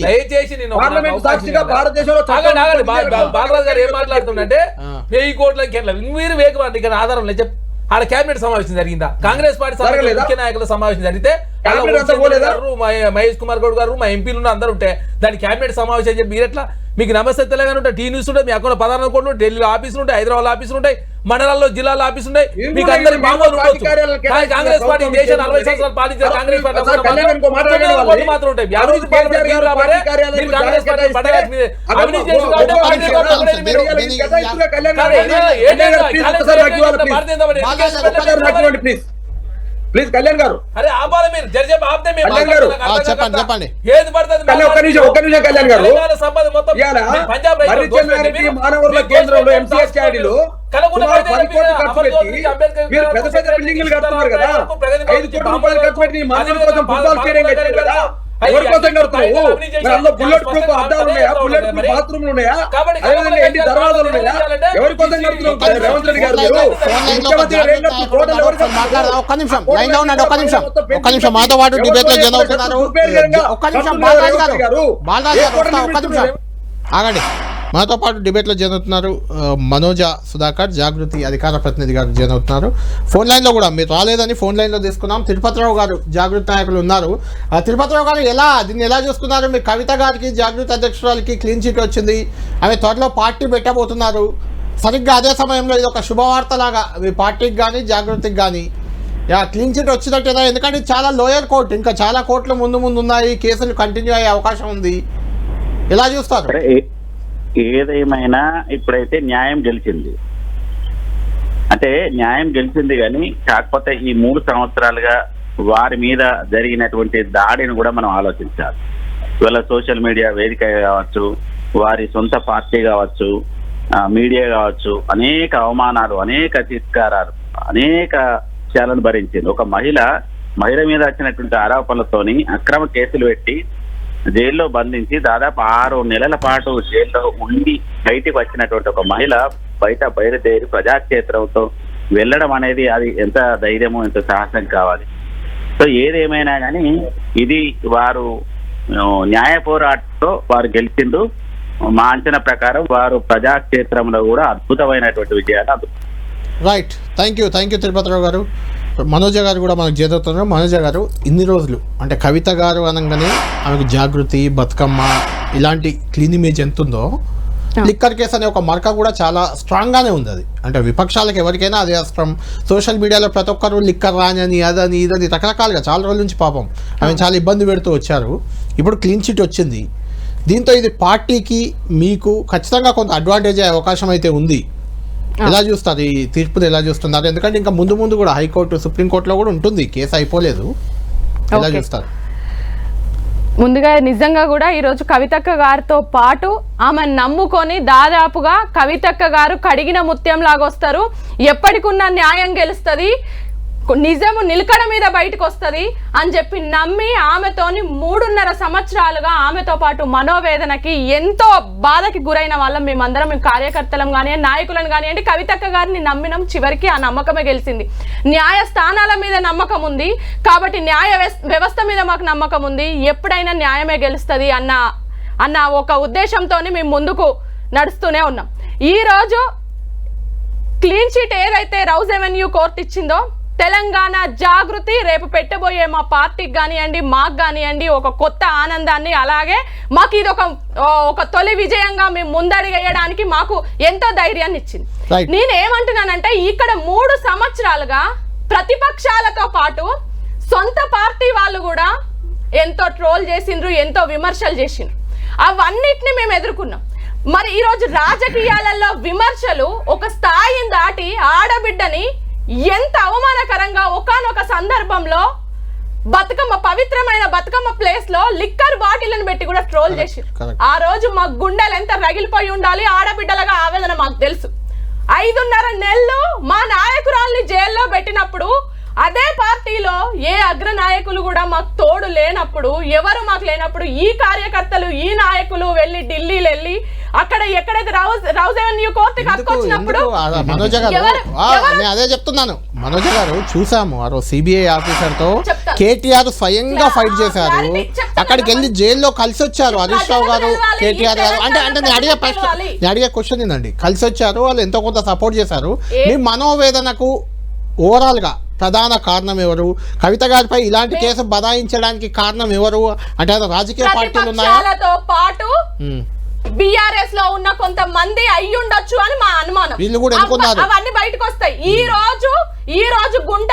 దయచేసి నేను బాలరాజు గారు ఏం మాట్లాడుతుండే 1000 కోట్లకి మీరు వేగమండి ఇక్కడ ఆధారం లేదు. ఆడ కేబినెట్ సమావేశం జరిగిందా? కాంగ్రెస్ పార్టీ ముఖ్య నాయకుల సమావేశం జరిగితే మహేష్ కుమార్ గౌడ్ గారు, మా ఎంపీలు అందరూ ఉంటే దాని కేబినెట్ సమావేశం చెప్పి మీరు ఎట్లా? మీకు నమస్తే తెలంగాణ ఉంటాయి, టీ న్యూస్ ఉంటాయి, మీ అకౌంట్ 16 కోట్లు, ఢిల్లీలో ఆఫీసులు ఉంటాయి, హైదరాబాద్ ఆఫీసులు ఉంటాయి, మండలాల్లో జిల్లాలో ఆఫీసులు ఉంటాయి. మీకు అందరి మామూలు ఉండొచ్చు. కానీ కాంగ్రెస్ పార్టీ దేశం 40 సంవత్సరాలు పాలించిన కాంగ్రెస్ పార్టీ మాత్రం ఉంటాయి. అవినీతి కాంగ్రెస్ పార్టీ అవినీతి చేసి ప్లీజ్ కళ్యాణ్ గారు, అరే ఆపాలి మీరు చెప్పండి చెప్పండి. ఏది పడుతుంది ఒక్క నిమిషం కళ్యాణ్ గారు. మానవరుల కేంద్రంలో ఎంసీఎస్ఆర్డీలో 10 కోట్లు ఖర్చు పెట్టి మీరు పెద్ద పెద్ద బిల్డింగ్లు కడుతున్నారు కదా. 5 కోట్ల రూపాయలు ఖర్చు పెట్టి మానవుల కోసం ఫుట్బాల్ స్టేడియం కట్టారు కదా. ఎవరి కోసం కడుతున్నావు? అందులో బుల్లెట్ ప్రూఫ్ అద్దాలు ఉన్నాయా? బుల్లెట్ ప్రూఫ్ బాత్రూమ్లు ఉన్నాయా? అదేవిధంగా ఎన్ని దర్వాజాలు ఉన్నాయా? ఎవరి కోసం కడుతున్నావు? రేవంత్ రెడ్డి గారు ఒక్క నిమిషం లైన్ లో ఉండండి. ఒక్క నిమిషం మాతో పాటు డిబేట్ లో జన అవుతున్నారు. ఒక్క నిమిషం బాలరాజు గారు, ఒక్క నిమిషం ఆగండి. మనతో పాటు డిబేట్లో జాయిన్ అవుతున్నారు మనోజ సుధాకర్, జాగృతి అధికార ప్రతినిధి గారు జాయిన్ అవుతున్నారు. ఫోన్ లైన్లో కూడా మీరు రాలేదని ఫోన్ లైన్లో తీసుకున్నాం. తిరుపతిరావు గారు జాగృతి నాయకులు ఉన్నారు. తిరుపతిరావు గారు దీన్ని ఎలా చూసుకున్నారు? మీరు కవిత గారికి, జాగృతి అధ్యక్షురాలకి క్లీన్ చిట్ వచ్చింది, ఆమె త్వరలో పార్టీ పెట్టబోతున్నారు. సరిగ్గా అదే సమయంలో ఇది ఒక శుభవార్త లాగా మీ పార్టీకి కానీ జాగృతికి కానీ క్లీన్ చిట్ వచ్చినట్టేదా? ఎందుకంటే చాలా లోయర్ కోర్టు, ఇంకా చాలా కోర్టులు ముందు ఉన్నాయి, కేసులు కంటిన్యూ అయ్యే అవకాశం ఉంది. ఎలా చూస్తారు? ఏదేమైనా ఇప్పుడైతే న్యాయం గెలిచింది, అంటే న్యాయం గెలిచింది. కానీ కాకపోతే ఈ 3 సంవత్సరాలుగా వారి మీద జరిగినటువంటి దాడిని కూడా మనం ఆలోచించాలి. ఇవాళ సోషల్ మీడియా వేదిక కావచ్చు, వారి సొంత పార్టీ కావచ్చు, మీడియా కావచ్చు, అనేక అవమానాలు, అనేక తిరస్కారాలు, అనేక విషయాలను భరించింది. ఒక మహిళ మీద వచ్చినటువంటి ఆరోపణలతోని అక్రమ కేసులు పెట్టి జైల్లో బంధించి దాదాపు 6 నెలల పాటు జైల్లో ఉండి బయటికి వచ్చినటువంటి ఒక మహిళ బయలుదేరి ప్రజాక్షేత్రంతో వెళ్ళడం అనేది అది ఎంత ధైర్యమో, ఎంత సాహసం కావాలి. సో సో ఏదేమైనా కానీ ఇది వారు న్యాయ పోరాటంలో వారు గెలిచిండు. మా అంచనా ప్రకారం వారు ప్రజాక్షేత్రంలో కూడా అద్భుతమైనటువంటి విజయాలు అందుకున్నారు. రైట్, థ్యాంక్ యూ తిరుపతిరావు గారు. మనోజ గారు కూడా మనకు చేరుతున్నారు. మనోజ గారు, ఇన్ని రోజులు అంటే కవిత గారు అనగానే ఆమెకు జాగృతి, బతుకమ్మ ఇలాంటి క్లీన్ ఇమేజ్ ఎంత ఉందో, లిక్కర్ కేసు అనే ఒక మార్క కూడా చాలా స్ట్రాంగ్గానే ఉంది. అది అంటే విపక్షాలకు ఎవరికైనా అదే అస్త్రం. సోషల్ మీడియాలో ప్రతి ఒక్కరు లిక్కర్ రాని అదని ఇదని రకరకాలుగా చాలా రోజుల నుంచి పాపం ఆమె చాలా ఇబ్బంది పెడుతూ వచ్చారు. ఇప్పుడు క్లీన్ చిట్ వచ్చింది. దీంతో ఇది పార్టీకి మీకు ఖచ్చితంగా కొంత అడ్వాంటేజ్ అయ్యే అవకాశం అయితే ఉంది. ఎలా చూస్తారు ఈ తీర్పుని, ఎలా చూస్తున్నారు? ఎందుకంటే ఇంకా ముందు కూడా హైకోర్టు, సుప్రీంకోర్టులో కూడా ఉంటుంది, కేసు అయిపోలేదు. ఎలా చూస్తారు? ముందుగా నిజంగా కూడా ఈరోజు కవితక్క గారితో పాటు ఆమె నమ్ముకొని దాదాపుగా కవితక్క గారు కడిగిన ముత్యం లాగొస్తారు. ఎప్పటికున్న న్యాయం గెలుస్తుంది, నిజము నిలకడ మీద బయటకు వస్తుంది అని చెప్పి నమ్మి ఆమెతోని 3.5 సంవత్సరాలుగా ఆమెతో పాటు మనోవేదనకి ఎంతో బాధకి గురైన వాళ్ళం మేమందరం. మేము కార్యకర్తలం కానివ్వండి, నాయకులను కానివ్వండి, కవితక్క గారిని నమ్మినాం. చివరికి ఆ నమ్మకమే గెలిచింది. న్యాయస్థానాల మీద నమ్మకం ఉంది కాబట్టి న్యాయ వ్యవస్థ మీద మాకు నమ్మకం ఉంది. ఎప్పుడైనా న్యాయమే గెలుస్తుంది అన్న ఒక ఉద్దేశంతో మేము ముందుకు నడుస్తూనే ఉన్నాం. ఈరోజు క్లీన్ చిట్ ఏదైతే రౌజ్ అవెన్యూ కోర్టు ఇచ్చిందో, తెలంగాణ జాగృతి రేపు పెట్టబోయే మా పార్టీకి కానివ్వండి, మాకు కానివ్వండి ఒక కొత్త ఆనందాన్ని, అలాగే మాకు ఇది ఒక తొలి విజయంగా మేము ముందడిగేయడానికి మాకు ఎంతో ధైర్యాన్ని ఇచ్చింది. నేనేమంటున్నానంటే ఇక్కడ 3 సంవత్సరాలుగా ప్రతిపక్షాలతో పాటు సొంత పార్టీ వాళ్ళు కూడా ఎంతో ట్రోల్ చేసిండ్రు, ఎంతో విమర్శలు చేసిండ్రు. అవన్నిటిని మేము ఎదుర్కొన్నాం. మరి ఈరోజు రాజకీయాలలో విమర్శలు ఒక స్థాయిని దాటి ఆడబిడ్డని ఎంత అవమానకరంగా ఒకానొక సందర్భంలో పవిత్రమైన బతుకమ్మ ప్లేస్ లో లిక్కర్ బాటిల్ని పెట్టి కూడా ట్రోల్ చేసిరు. ఆ రోజు మా గుండెలు ఎంత రగిలిపోయి ఉండాలి, ఆడబిడ్డలుగా ఆవేదన మాకు తెలుసు. 5.5 నెలలు మా నాయకురాల్ని జైల్లో పెట్టినప్పుడు అదే పార్టీలో ఏ అగ్ర నాయకులు కూడా మాకు తోడు లేనప్పుడు, ఎవరు మాకు లేనప్పుడు ఈ కార్యకర్తలు, ఈ నాయకులు వెళ్ళి ఢిల్లీలో వెళ్ళి అక్కడ ఎక్కడైతే రౌజ్ అవెన్యూ కోర్టుకి హక్కొచ్చినప్పుడు మనోజ గారు, నేను అదే చెప్తున్నాను. మనోజ గారు చూసాము ఆ రోజు సిబిఐ ఆఫీసర్ తో కేటీఆర్ స్వయంగా ఫైట్ చేశారు. అక్కడికి వెళ్ళి జైల్లో కలిసి వచ్చారు హరీష్ రావు గారు, కేటీఆర్ గారు. అంటే నేను అడిగే క్వశ్చన్ ఏంటండి, కలిసి వచ్చారు, వాళ్ళు ఎంతో కొంత సపోర్ట్ చేశారు. మీ మనోవేదనకు ఓవరాల్ గా ప్రధాన కారణం ఎవరు? కవిత గారిపై ఇలాంటి కేసు బదాయించడానికి కారణం ఎవరు? అంటే రాజకీయ పార్టీలు ఉన్నాయా పాటు బీఆర్ఎస్ లో ఉన్న కొంతమంది అయ్యుండొచ్చు అని మా అనుమానం. వీళ్ళు కూడా ఎన్నుకున్నారు, అవన్నీ బయటకు వస్తాయి. ఈ రోజు గుంట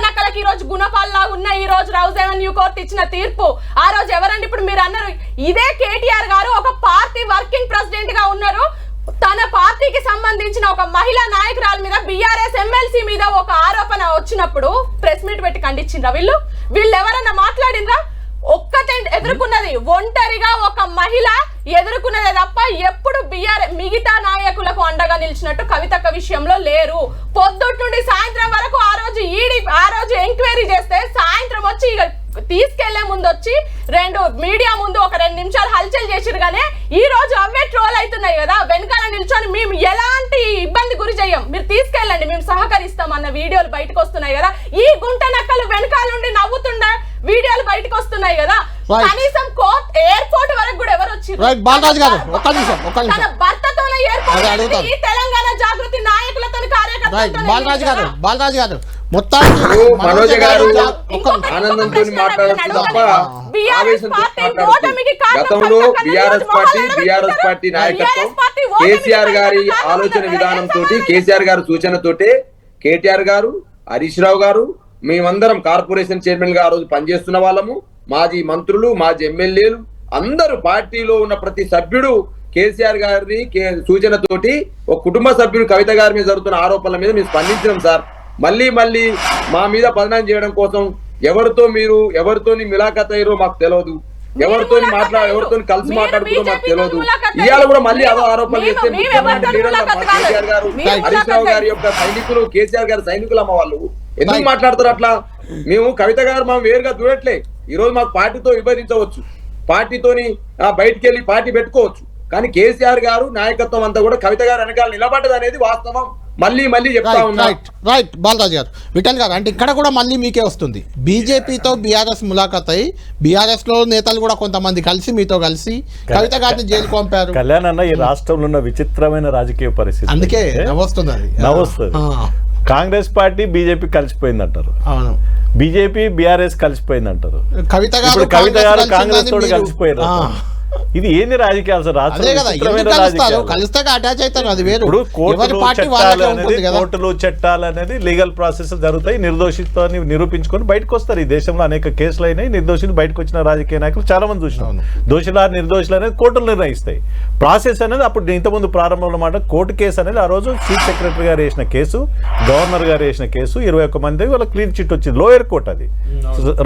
నక్కలకి ఈ రోజు గుణపాల్ లాగా ఉన్న ఈ రోజు రౌజ్ అవెన్యూ కోర్టు ఇచ్చిన తీర్పు, ఆ రోజు ఎవరండి? ఇప్పుడు మీరు అన్నారు ఇదే కేటీఆర్ గారు ఒక పార్టీ వర్కింగ్ ప్రెసిడెంట్ గా ఉన్నారు. తన పార్టీకి సంబంధించిన ఒక మహిళా నాయకురాల మీద బీఆర్ఎస్ ఎమ్మెల్సీ మీద ఒక ఆరోపణ వచ్చినప్పుడు ప్రెస్ మీట్ పెట్టి ఖండించిండ్రా? వీళ్ళు ఎవరన్నా మాట్లాడిండ్రా? ఒక్కటే ఎదుర్కొన్నది, ఒంటరిగా ఒక మహిళ ఎదుర్కొన్నదే తప్ప ఎప్పుడు మిగతా నాయకులకు అండగా నిలిచినట్టు కవితక్క విషయంలో లేరు. పొద్దుటి నుండి సాయంత్రం వరకు ఆ రోజు ఎంక్వైరీ చేస్తే సాయంత్రం వచ్చి తీసుకెళ్లే ముందు వచ్చి మీడియా ముందు ఒక 2 నిమిషాలు హల్చల్ చేసిరు. కానీ ఈ రోజు అవే ట్రోల్ అవుతున్నాయి కదా. వెనకాల నిల్చొని మేము ఎలాంటి ఇబ్బంది గురి చేయం, మీరు తీసుకెళ్ళండి, మేము సహకరిస్తాం అన్న వీడియోలు బయటకు వస్తున్నాయి కదా. ఈ గుంట నక్కలు వెనకాల నుండి నవ్వుతున్న వీడియోలు బయటకు వస్తున్నాయి కదా. కనీసం ఎయిర్పోర్ట్ వరకు కూడా ఎవరు వచ్చారు? తన భర్తతోనే ఎయిర్పోర్ట్, ఈ తెలంగాణ జాగృతి నాయకులతో కార్యకర్తలతో. బాలరాజు గారు మొత్తానికి మనోజ గారు ఆనందంతో మాట్లాడుతూ తప్ప ఆవేశంతో మాట్లాడుతూ, గతంలో బీఆర్ఎస్ పార్టీ నాయకత్వం కేసీఆర్ గారి ఆలోచన విధానంతో, కేసీఆర్ గారి సూచనతోటే కేటీఆర్ గారు, హరీష్ రావు గారు, మేమందరం కార్పొరేషన్ చైర్మన్ గా ఆ రోజు పనిచేస్తున్న వాళ్ళము, మాజీ మంత్రులు, మాజీ ఎమ్మెల్యేలు అందరూ, పార్టీలో ఉన్న ప్రతి సభ్యుడు కేసీఆర్ గారిని సూచనతోటి ఒక కుటుంబ సభ్యుడు కవిత గారి మీద జరుగుతున్న ఆరోపణల మీద మేము స్పందించినాం సార్. మళ్ళీ మా మీద బదనాం చేయడం కోసం ఎవరితో మిలాఖత్ అయ్యారో మాకు తెలియదు, ఎవరితో కలిసి మాట్లాడుతుందో మాకు తెలియదు. ఇవాళ కూడా మళ్ళీ అదో ఆరోపణలు చేస్తే కేసీఆర్ గారు, హరీష్ రావు గారి యొక్క సైనికులు, కేసీఆర్ గారి సైనికులు అమ్మ వాళ్ళు ఎందుకు మాట్లాడతారు అట్లా? మేము కవిత గారు మనం వేరుగా చూడట్లే. ఈ రోజు మాకు పార్టీతో విభజించవచ్చు, పార్టీతోని బయటికి వెళ్ళి పార్టీ పెట్టుకోవచ్చు, కానీ కేసీఆర్ గారు నాయకత్వం అంతా కూడా కవిత గారు వెనకాల నిలబడ్డది అనేది వాస్తవం. మళ్ళీ చెప్తా ఉన్నా. రైట్ బాలరాజు గారు, విఠల్ గారు, అంటే ఇక్కడ కూడా మళ్ళీ మీకే వస్తుంది. బీజేపీతో బీఆర్ఎస్ ములాఖత్ అయి బీఆర్ఎస్ లో నేతలు కూడా కొంతమంది కలిసి మీతో కలిసి కవిత గారిని జైలుకు పంపారు. కళ్యాణ్ అన్న, ఈ రాష్ట్రంలో ఉన్న విచిత్రమైన రాజకీయ పరిస్థితి అందుకే నవ్వొస్తుంది అది. నవ్వొస్తుంది. కాంగ్రెస్ పార్టీ బీజేపీ కలిసిపోయింది అంటారు, అవును, బీజేపీ బీఆర్ఎస్ కలిసిపోయింది అంటారు, కవిత ఇప్పుడు గారు కవిత గారు కాంగ్రెస్ కాంగ్రెస్ తోటి కలిసిపోయారు. ఇది ఏంది రాజకీయాలు సార్? అదే కదా, ఎందుకు కలుస్తారు? కలిస్తే అటాచ్ అవుతారు, అది వేరు. ఇప్పుడు ఎవరి కోర్టులు పార్టీ చట్టాలు వాళ్ళకే అనేది, ఉంటుంది కదా. కోర్టులు చట్టాలు అనేది లీగల్ ప్రాసెస్ జరుగుతాయి. నిర్దోషిత్వాన్ని నిరూపించుకొని బయటకు వస్తారు. ఈ దేశంలో అనేక కేసులు అయినాయి, నిర్దోషులు బయటకు వచ్చిన రాజకీయ నాయకులు చాలా మంది చూసినాం. దోషుల నిర్దోషులు అనేది కోర్టులు నిర్ణయిస్తాయి. ప్రాసెస్ అనేది అప్పుడు ఇంతకుముందు ప్రారంభంలో మాట కోర్టు కేసు అనేది ఆ రోజు చీఫ్ సెక్రటరీ గారు వేసిన కేసు, గవర్నర్ గారు వేసిన కేసు, 21 మంది వాళ్ళ క్లీన్ చిట్ వచ్చింది. లోయర్ కోర్టు అది,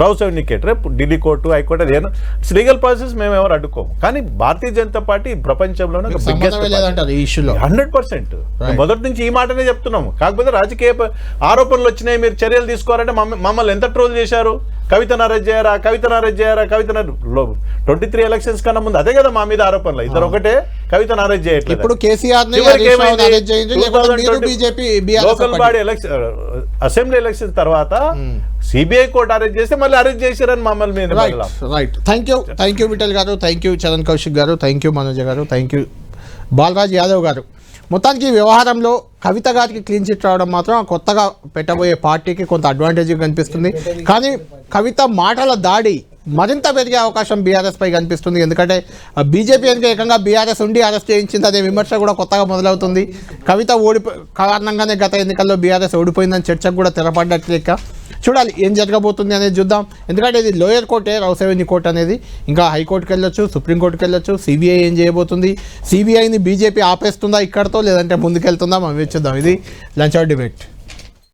Rouse indicator, Delhi court, high court, అది లీగల్ ప్రాసెస్ మేము ఎవరు అడ్డుకోము. కానీ భారతీయ జనతా పార్టీ ప్రపంచంలోనే 100% మొదటి నుంచి ఈ మాటనే చెప్తున్నాము. కాకపోతే రాజకీయ ఆరోపణలు వచ్చినాయి, మీరు చర్యలు తీసుకోవాలంటే మమ్మల్ని ఎంత ట్రోల్ చేశారు. కవితను అరెస్ట్ చేయరా, కవితను అరెస్ట్ చేయరా, కవితను 23 ఎలక్షన్స్ కన్నా ముందు అదే కదా మా మీద ఆరోపణలు. ఇద్దరు ఒకటే, కవితను అరెస్ట్ చేయట్లేదు. ఇప్పుడు KCR local body election, assembly election తర్వాత సిబిఐ కోర్టు అరెస్ట్ చేస్తే మళ్ళీ అరెస్ట్ చేశారని మమ్మల్ని మీద. రైట్, థ్యాంక్ యూ విఠల్ గారు, థ్యాంక్ యూ చరణ్ కౌశిక్ గారు, థ్యాంక్ యూ మనోజ్ గారు, థ్యాంక్ యూ బాలరాజ్ యాదవ్ గారు. మొత్తానికి ఈ వ్యవహారంలో కవిత గారికి క్లీన్ చిట్ రావడం మాత్రం కొత్తగా పెట్టబోయే పార్టీకి కొంత అడ్వాంటేజ్ కనిపిస్తుంది. కానీ కవిత మాటల దాడి మరింత పెరిగే అవకాశం బీఆర్ఎస్ పై కనిపిస్తుంది. ఎందుకంటే బీజేపీ కనుక ఏకంగా బీఆర్ఎస్ ఉండి అరెస్ట్ చేయించింది అనే విమర్శ కూడా కొత్తగా మొదలవుతుంది. కవిత కారణంగానే గత ఎన్నికల్లో బీఆర్ఎస్ ఓడిపోయిందని చర్చకు కూడా తెరపడ్డట్లేక చూడాలి ఏం జరగబోతుంది అనేది చూద్దాం. ఎందుకంటే ఇది లోయర్ కోర్టే, రౌస్ అవెన్యూ కోర్టు అనేది. ఇంకా హైకోర్టుకి వెళ్ళొచ్చు, సుప్రీంకోర్టుకి వెళ్ళొచ్చు. సిబిఐ ఏం చేయబోతుంది? సిబిఐని బీజేపీ ఆపేస్తుందా ఇక్కడతో, లేదంటే ముందుకెళ్తుందా? మనం చూద్దాం. ఇది లంచ్ అవర్ డిబేట్.